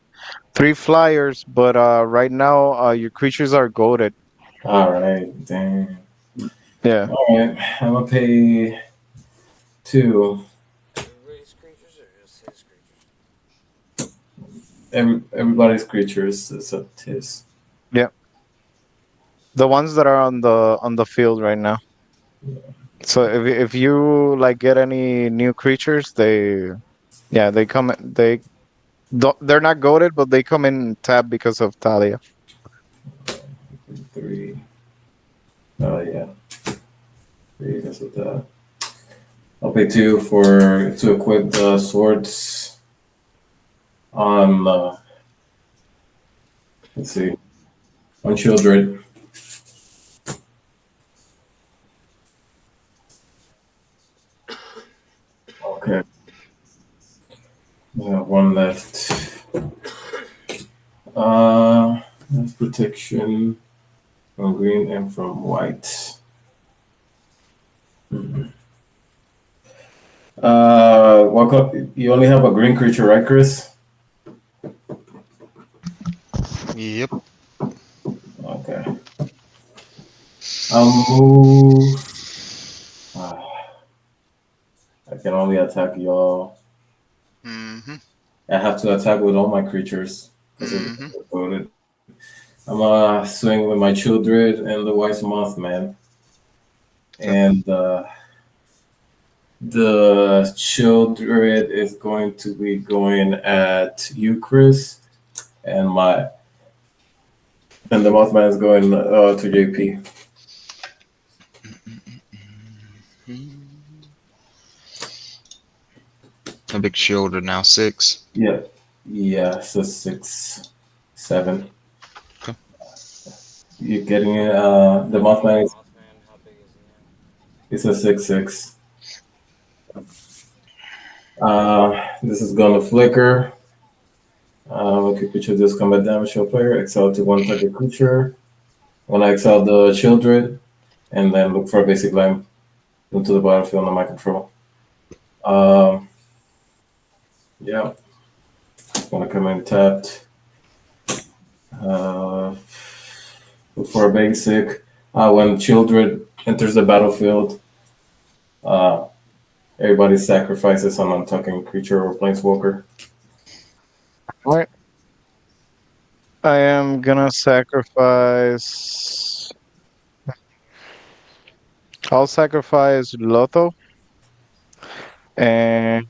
flyers, but right now your creatures are goaded. All right, damn. Yeah. All right, I'm gonna pay 2. Everybody's creatures or just his creatures? Everybody's creatures except his. Yeah. The ones that are on the field right now. So if you like get any new creatures, yeah, they come they're not goaded, but they come in tab because of Talia. 3. Oh yeah, 3 because of that. I'll pay 2 for to equip the swords on. Let's see, on Children. Okay, we have 1 left. That's protection from green and from white. Walk up. You only have a green creature, right, Kris? Yep. Okay. I'll move. I can only attack y'all. Mm-hmm. I have to attack with all my creatures because Mm-hmm. it's voted. I'm gonna swing with my Children and the Wise Mothman. Okay. And the Children is going to be going at you, Kris, and the Mothman is going to JP. A big shoulder now, 6. Yeah, yeah. So 6, 7. Okay. You're getting it. The Mothman is Mothman, how big is he now? it's a 6/6. This is gonna flicker. Okay, creature deals combat damage to a player. Exile to 1 target creature. When I exile the Children, and then look for a basic land into the battlefield under my control. Um, yeah, gonna come in tapped. Uh, look for a basic. When Children enters the battlefield, uh, everybody sacrifices an untucking creature or planeswalker. All right. I am gonna sacrifice. I'll sacrifice Lotho, and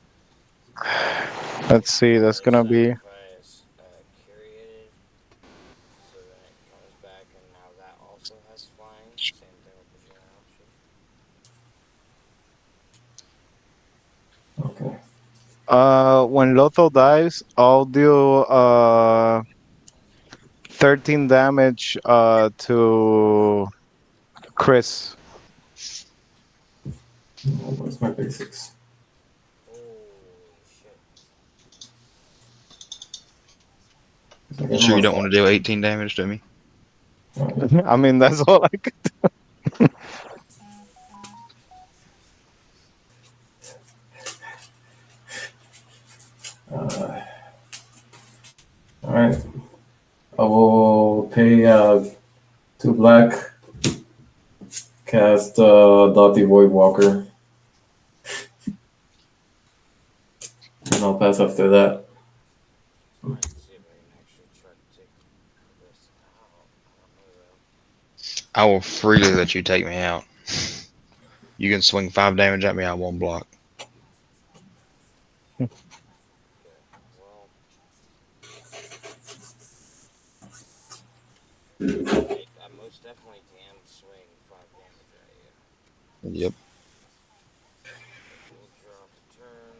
let's see. That's Or gonna be. sacrifice curated, so then it comes back and now that also has flying. Same thing with the genealogy. Okay. When Lotho dies, I'll deal 13 damage to Kris. What's my basics? Holy shit. You sure you don't want to deal 18 damage to me? I mean, that's all I could. All right. I will pay 2 black. Cast Dottie Void Walker. And I'll pass after that. Might see if I can actually try to take this out. I don't know though. I will freely let you take me out. You can swing 5 damage at me, I won't block. Okay, well, I most definitely can swing 5 damage at you. Yep. We'll draw for turn.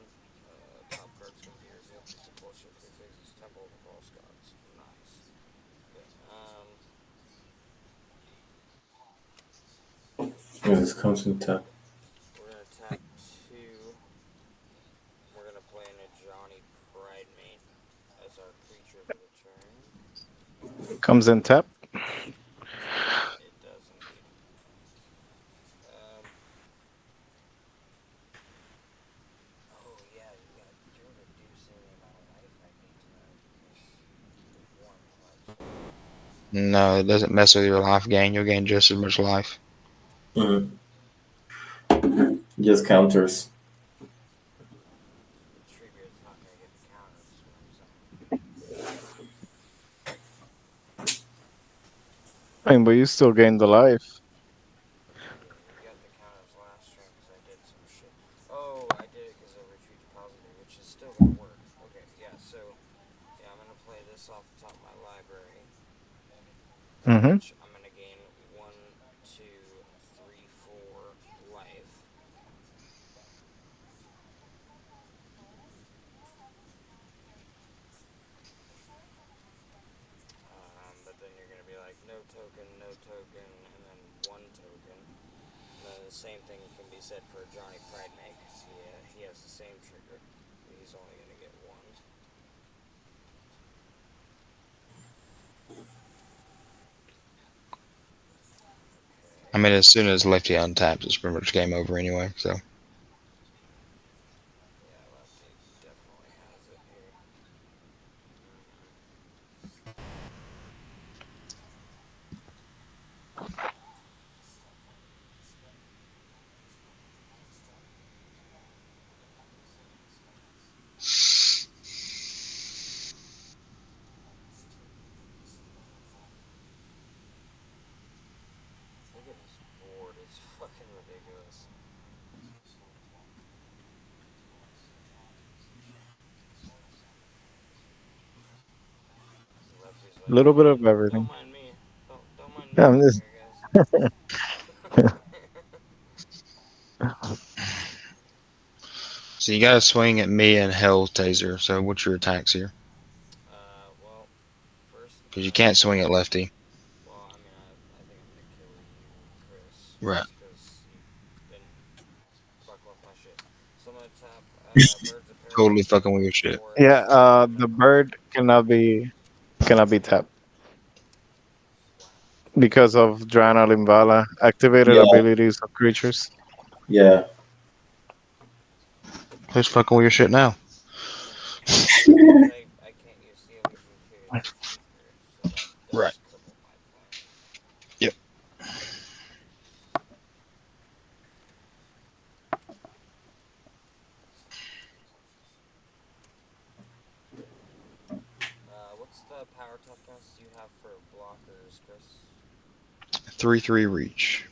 Top card's gonna be revealed. Piece of bullshit. Xkiz Temple of the False Gods. Nice. Okay. This comes in tap. We're gonna tap 2. We're gonna play in a Johnny Pridemate as our creature for the turn. Comes in tap. It does indeed. Oh yeah, you're reducing the amount of life I gain because of Warm Pledge. No, it doesn't mess with your life gain. You'll gain just as much life. Mm. Just counters. Treebeard's not gonna get the counters, is what I'm saying. I mean, but you still gain the life. Yeah, he got the counters last turn because I did some shit. Oh, I did it because of Retreat Depository, which is still gonna work. Okay, yeah, so yeah, I'm gonna play this off the top of my library, Mm-hmm. which I'm gonna gain 1, 2, 3, 4 life. But then you're gonna be like, no token, and then 1 token. And then the same thing can be said for Johnny Pridemate, because he has the same trigger, but he's only gonna get 1. I mean, as soon as Lefty untaps, it's pretty much game over anyway. So Yeah, Lefty definitely has it here. Look at this board, it's fucking ridiculous. Lefty's A like, little bit of don't everything. mind me. Don't mind me Yeah, I'm over just, here, guys. you got to swing at me and Hell Taser. So what's your attacks here? Well, first Because I'm you gonna can't say, swing at Lefty. well, I mean, I think I'm gonna kill you, Kris, Right. just because you've been fucking with my shit. So I'm gonna tap Birds of Totally Paradise fucking with Temple your of the shit. yeah. Forest, and I'm The gonna crack. bird cannot be tapped Wow. because of Drana Limbala activated Yeah, abilities of creatures. yeah. Who's fucking with your shit now? Because I can't use Steely from Curious of Ether, so that Right. does cripple my plan. Yep. What's the power tap counts you have for blockers, Kris? 3/3 reach.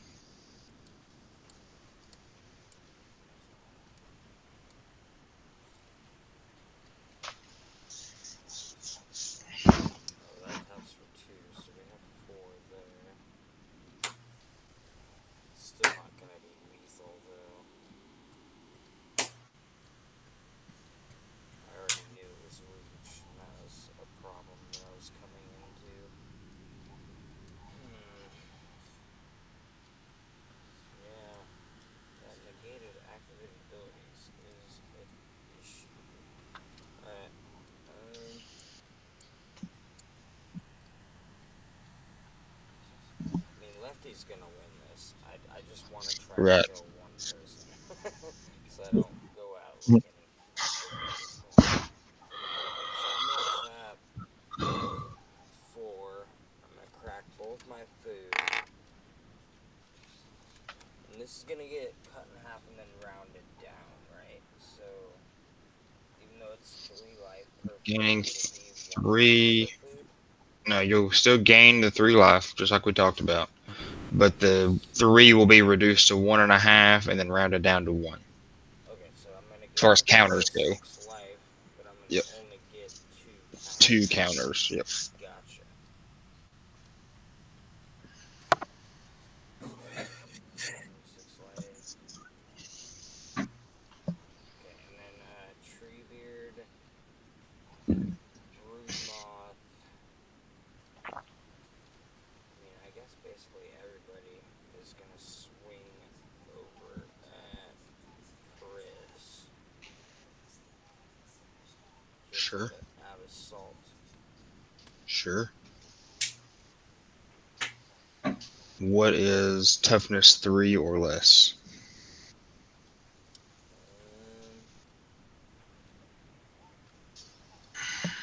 Oh, that taps for 2, so we have 4 there. Still not gonna be lethal, though. I already knew it was reach, and that was a problem that I was coming into. Yeah, that negated activated abilities is an issue. Alright, I mean, Lefty's gonna win this. I just want to try to Right. kill one person. So I don't go out looking stupid at this point. So I'm gonna tap 4. I'm gonna crack both my food. And this is gonna get cut in half and then rounded down, right? So even though it's 3 life per Gaining food, would it be 1 life 3. per food? No, you'll still gain the 3 life, just like we talked about. but the 3 will be reduced to 1.5 and then rounded down to 1. Okay, so I'm gonna As far as gain counters go. 6 life, but I'm Yep. gonna only get 2 2 counters. counters. Yep. Gotcha. 6 life. Okay, and then Treebeard, Brood Moth. I mean, I guess basically everybody is gonna swing over at Kris. Gets Sure. out of salt. Sure. What is toughness 3 or less? Um,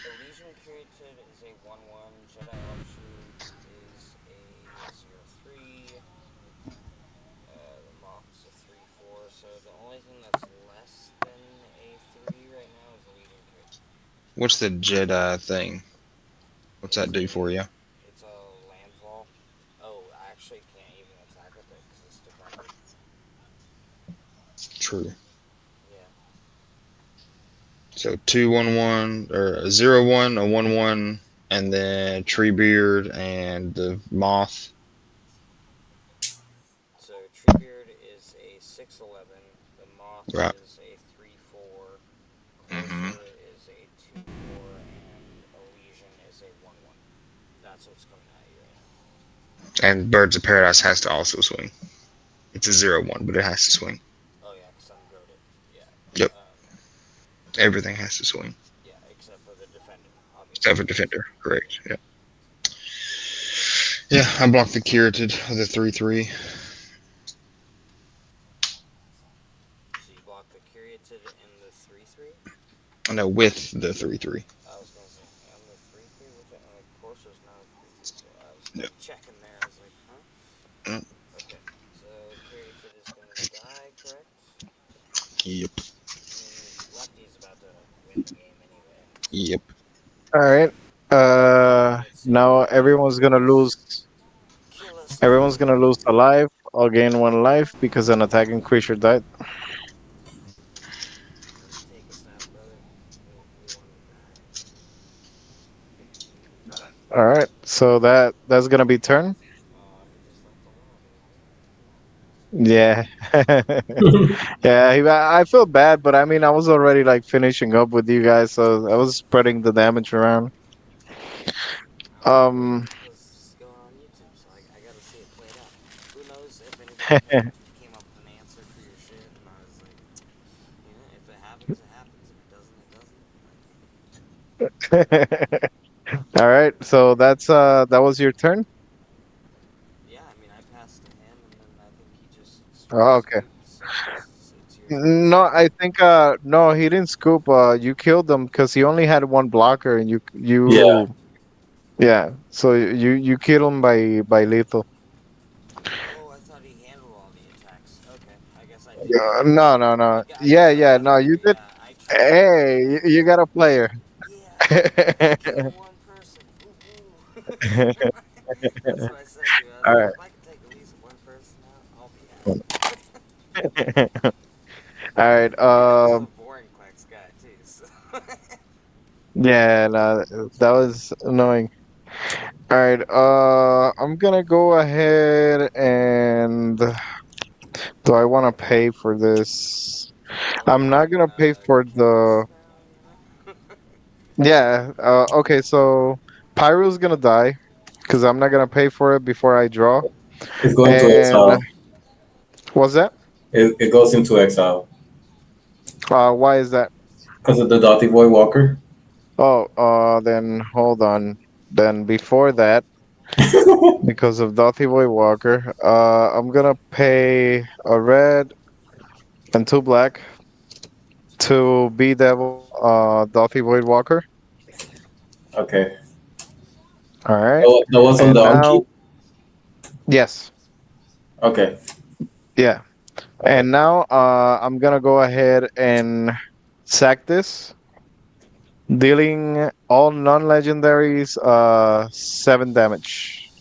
Elysian Curated is a 1/1. Jedi Offshoot is a 0/3. The Moth's a 3/4. So the only thing that's less than a 3 right now is Elysian Curated. What's the Jedi thing? What's that It's do for a you? it's a landfall. Oh, I actually can't even attack with it because it's defended. True. Yeah. So 2/1/1 or a 0/1, a 1/1, and then Treebeard and the Moth. So Treebeard is a 6/11. The Moth Right. is a 3/4. Mm-hmm. Corsair is a 2/4, and Elysian is a 1/1. That's what's coming at you right now. And Birds of Paradise has to also swing. It's a 0/1, but it has to swing. Oh yeah, because I'm goaded. Yeah. Yep. Um, Everything has to swing. yeah, except for the defender, Except obviously. for Defender. Yeah. Correct. Yeah. Yeah, I blocked the Curated with a 3/3. So you block the Curated and the 3/3. No, with the 3/3. I was gonna say, and the 3/3, which Corsair's not a 3/3, so I was Yep. checking there. I was like, huh? Yep. Okay, so Curated is gonna die, correct? Yep. I mean, Lefty's about to win the game anyway, so Yep. All right. let's see Now what he everyone's gonna lose. does. Kill us, Everyone's gonna Lefty. lose a life. I'll gain one life because an attacking creature died. Let me take a snap, brother. We want to die. All right. So that's gonna be turn. Oh, he just left the lobby. Yeah. Yeah. I feel bad, but I mean, I was already like finishing up with you guys, so I was spreading the damage around. Oh, well, Um. this is going on YouTube, so I got to see it played out. Who knows if anybody came up with an answer for your shit, and I was like, if it happens, it happens. If it doesn't, it doesn't. All right. So that was your turn. Yeah, I mean, I passed to him, and then I think he just Oh, straight okay. scooped, so it's your turn No, now. I think no, he didn't scoop. You killed him because he only had one blocker, and Yeah. yeah. So you killed him by lethal. Oh, I thought he handled all the attacks. Okay, I guess I did kill him. No, no, no. I Yeah, guess I yeah. got No, lucky. you did. Yeah, I tricked him. Hey, you got a player. Yeah, I killed one person. Ooh, ooh. That's what I said, dude. I was All like, right. if I can take at least one person out, I'll be happy. All right. And it was a boring Quacks guy, too. So. Yeah, no, that was annoying. All right. I'm gonna go ahead and do I want to pay for this? Oh, I'm are not you gonna pay gonna for kill the. us now, Yeah. Okay. So Pyro's gonna die because I'm not gonna pay for it before I draw. It's going to And exile. what's that? It goes into exile Why is that? because of the Dotty Void Walker. Oh, then hold on. Then before that, because of Dothy Boy Walker, I'm gonna pay a red and two black to be Devil, Dothy Void Walker. Okay. All right, That was on and the now, upkeep. yes, Okay. yeah, Okay. and now, I'm gonna go ahead and sack this, dealing all non-legendaries, 7 damage.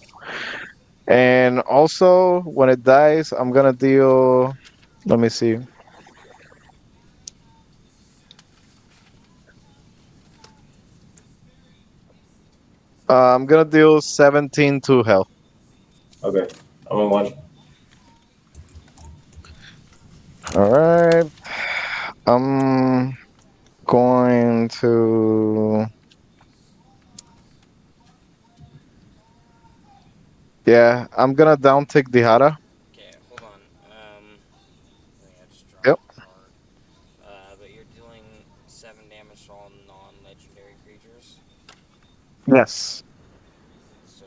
And also, when it dies, I'm gonna deal. Let me see. I'm gonna deal 17 to health. Okay. I'm in one. All right. I'm going to. Yeah, I'm gonna down tick the Hara. Okay, hold on. I think I just dropped Yep. a card. But you're dealing 7 damage to all non-legendary creatures. Yes. So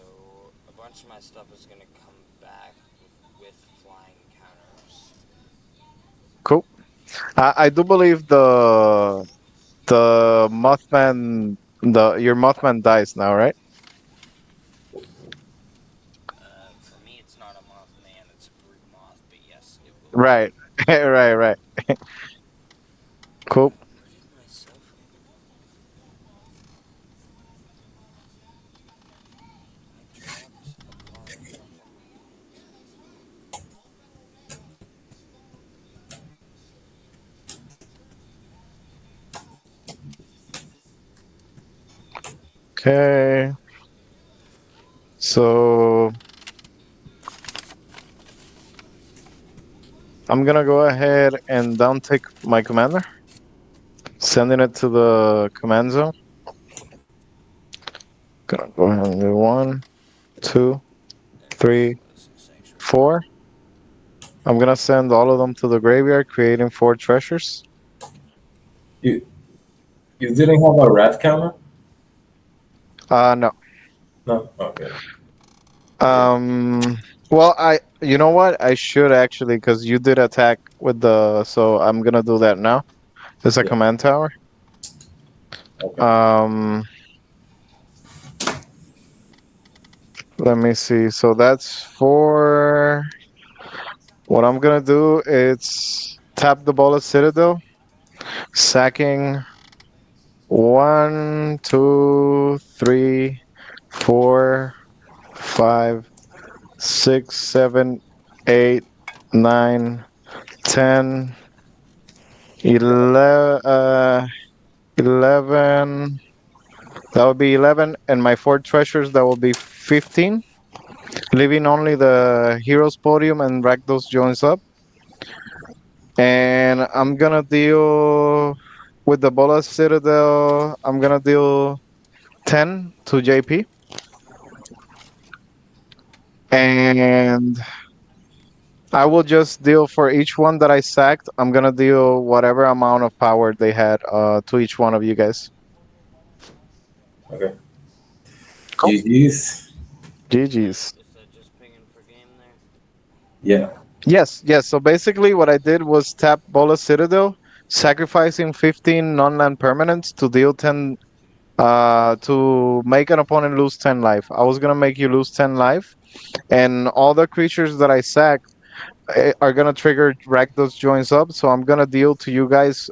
a bunch of my stuff is gonna come back with flying counters. Cool. I do believe the Mothman the your Mothman dies now, right? For me, it's not a Mothman, it's a Brute Moth, but yes, it will die. Right. Right. Right. Cool. Where did my cell phone go? I dropped a card from behind. Okay. So I'm gonna go ahead and down tick my commander, sending it to the command zone. Gonna go ahead and do one, two, There's three, the sanctuary. 4. I'm gonna send all of them to the graveyard, creating 4 treasures. You you didn't have a rat counter? No. No. Okay. Yeah. Um. Well, you know what? I should actually, because you did attack with the. So I'm gonna do that now. It's a Yeah. command tower. Okay. Um. Let me see. So that's 4. What I'm gonna do is tap the ball of Citadel, sacking 1, 2, 3, 4, 5, 6, 7, 8, 9, 10, 11, 11. That would be 11. And my 4 treasures, that will be 15. Leaving only the Heroes Podium and Rakdos joins up. And I'm gonna deal with the Bola Citadel. I'm gonna deal 10 to JP. And I will just deal for each one that I sacked. I'm gonna deal whatever amount of power they had to each one of you guys. Okay. Cool. GG's. GG's. Is that just pinging for game there? Yeah. Yes, yes. So basically, what I did was tap Bola Citadel, sacrificing 15 non-land permanents to deal 10, to make an opponent lose 10 life. I was gonna make you lose 10 life, and all the creatures that I sacked are gonna trigger Rakdos joins up. So I'm gonna deal to you guys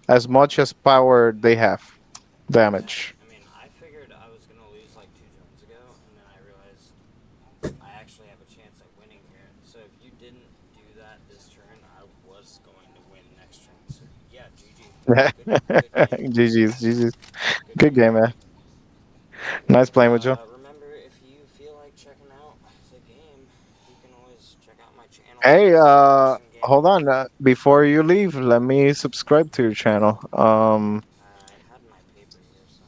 as much as power they have Okay. damage. I mean, I figured I was gonna lose like 2 turns ago, and then I realized I actually have a chance at winning here. So if you didn't do that this turn, I was going to win next turn. So yeah, GG. Good game. GG's, GG's. Good Good game. game, man. Nice playing with you. Remember, if you feel like checking out the game, you can always check out my channel, Hey, J Preston hold Gaming. on. Before you leave, let me subscribe to your channel. I had my paper here, son,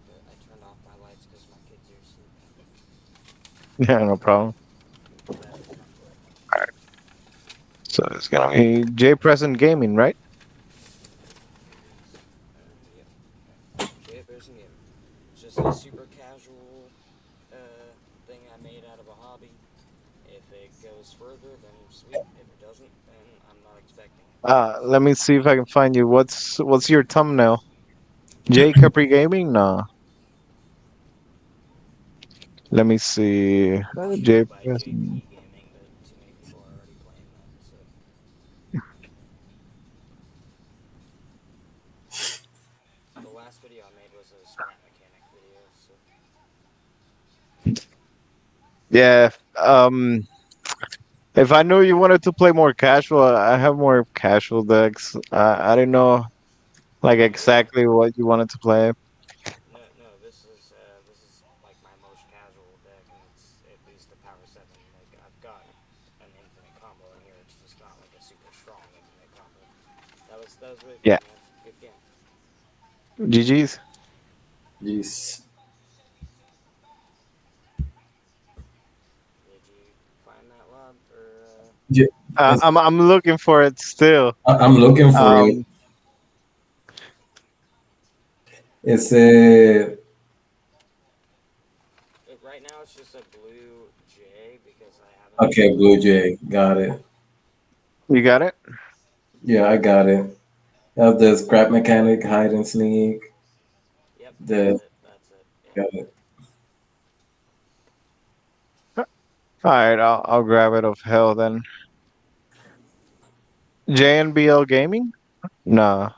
but I turned off my lights because my kids are asleep. Yeah, no problem. Bet. So it's gonna be J Present Gaming, right? Yep. J Preston Gaming. It's just a super casual thing I made out of a hobby. If it goes further, then sweet. If it doesn't, then I'm not expecting it. Let me see if I can find you. What's your thumbnail? J Capri Gaming? No. Let me see. If you go J by Present. JP Gaming, but too many people are already playing that. So the last video I made was a strat mechanic video. So Yeah. If I knew you wanted to play more casual, I have more casual decks. I didn't know like Oh yeah. exactly what you wanted to play. No, no. This is like my most casual deck, and it's at least a power seven. Like I've got an infinite combo in here. It's just not like a super strong infinite combo. That was really Yeah. fun, man. Good game. GG's. Jeez. Did you find that lob or? Yeah, it's, I'm looking for it still. I'm looking for it. Um, It's a Right now it's just a blue J because I haven't okay, chosen Blue it. Jay. Got it. you got it. Yeah, I got it. That's the scrap mechanic, hide and sneak. Yep, that's The it. That's it. Yeah. got it. All right, I'll grab it of hell then. JNBL Gaming? Nah.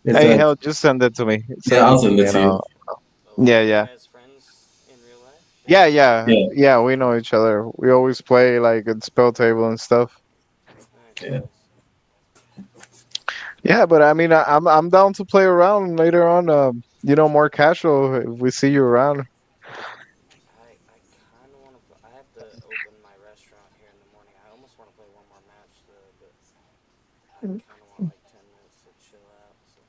It's Hey, a hell, just send it to me. yeah. Send I'll it to send me, it and to you. I'll. Oh, Yeah, are you yeah, guys friends in real life, yeah, Shane? yeah, Yeah, yeah. We know each other. We always play like in Spelltable and stuff. Nice, yeah. nice. Yeah, but I mean, I'm down to play around later on. More casual if we see you around. I kind of want to. I have to open my restaurant here in the morning. I almost want to play one more match though, but I kind of want like 10 minutes to chill out. So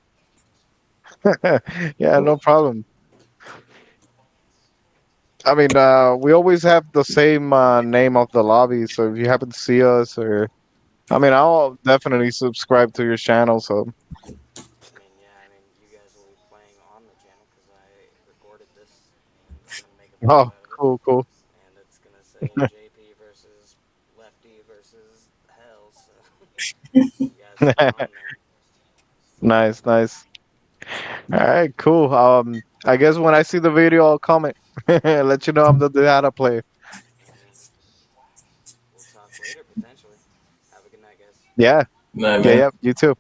Yeah, no problem. I mean, we always have the same name of the lobby, so if you happen to see us, or I mean, I'll definitely subscribe to your channel. So, I mean, yeah, I mean, you guys will be playing on the channel because I recorded this and I'm gonna make a video oh, out of it, cool, cool. and it's gonna say JP versus Lefty versus Hell. So you guys will be on there. Nice, nice. All right, cool. I guess when I see the video, I'll comment, let you know I'm the data player. And we'll talk later potentially. Have a good night, guys. Yeah, Night, yeah, man. yeah. You too.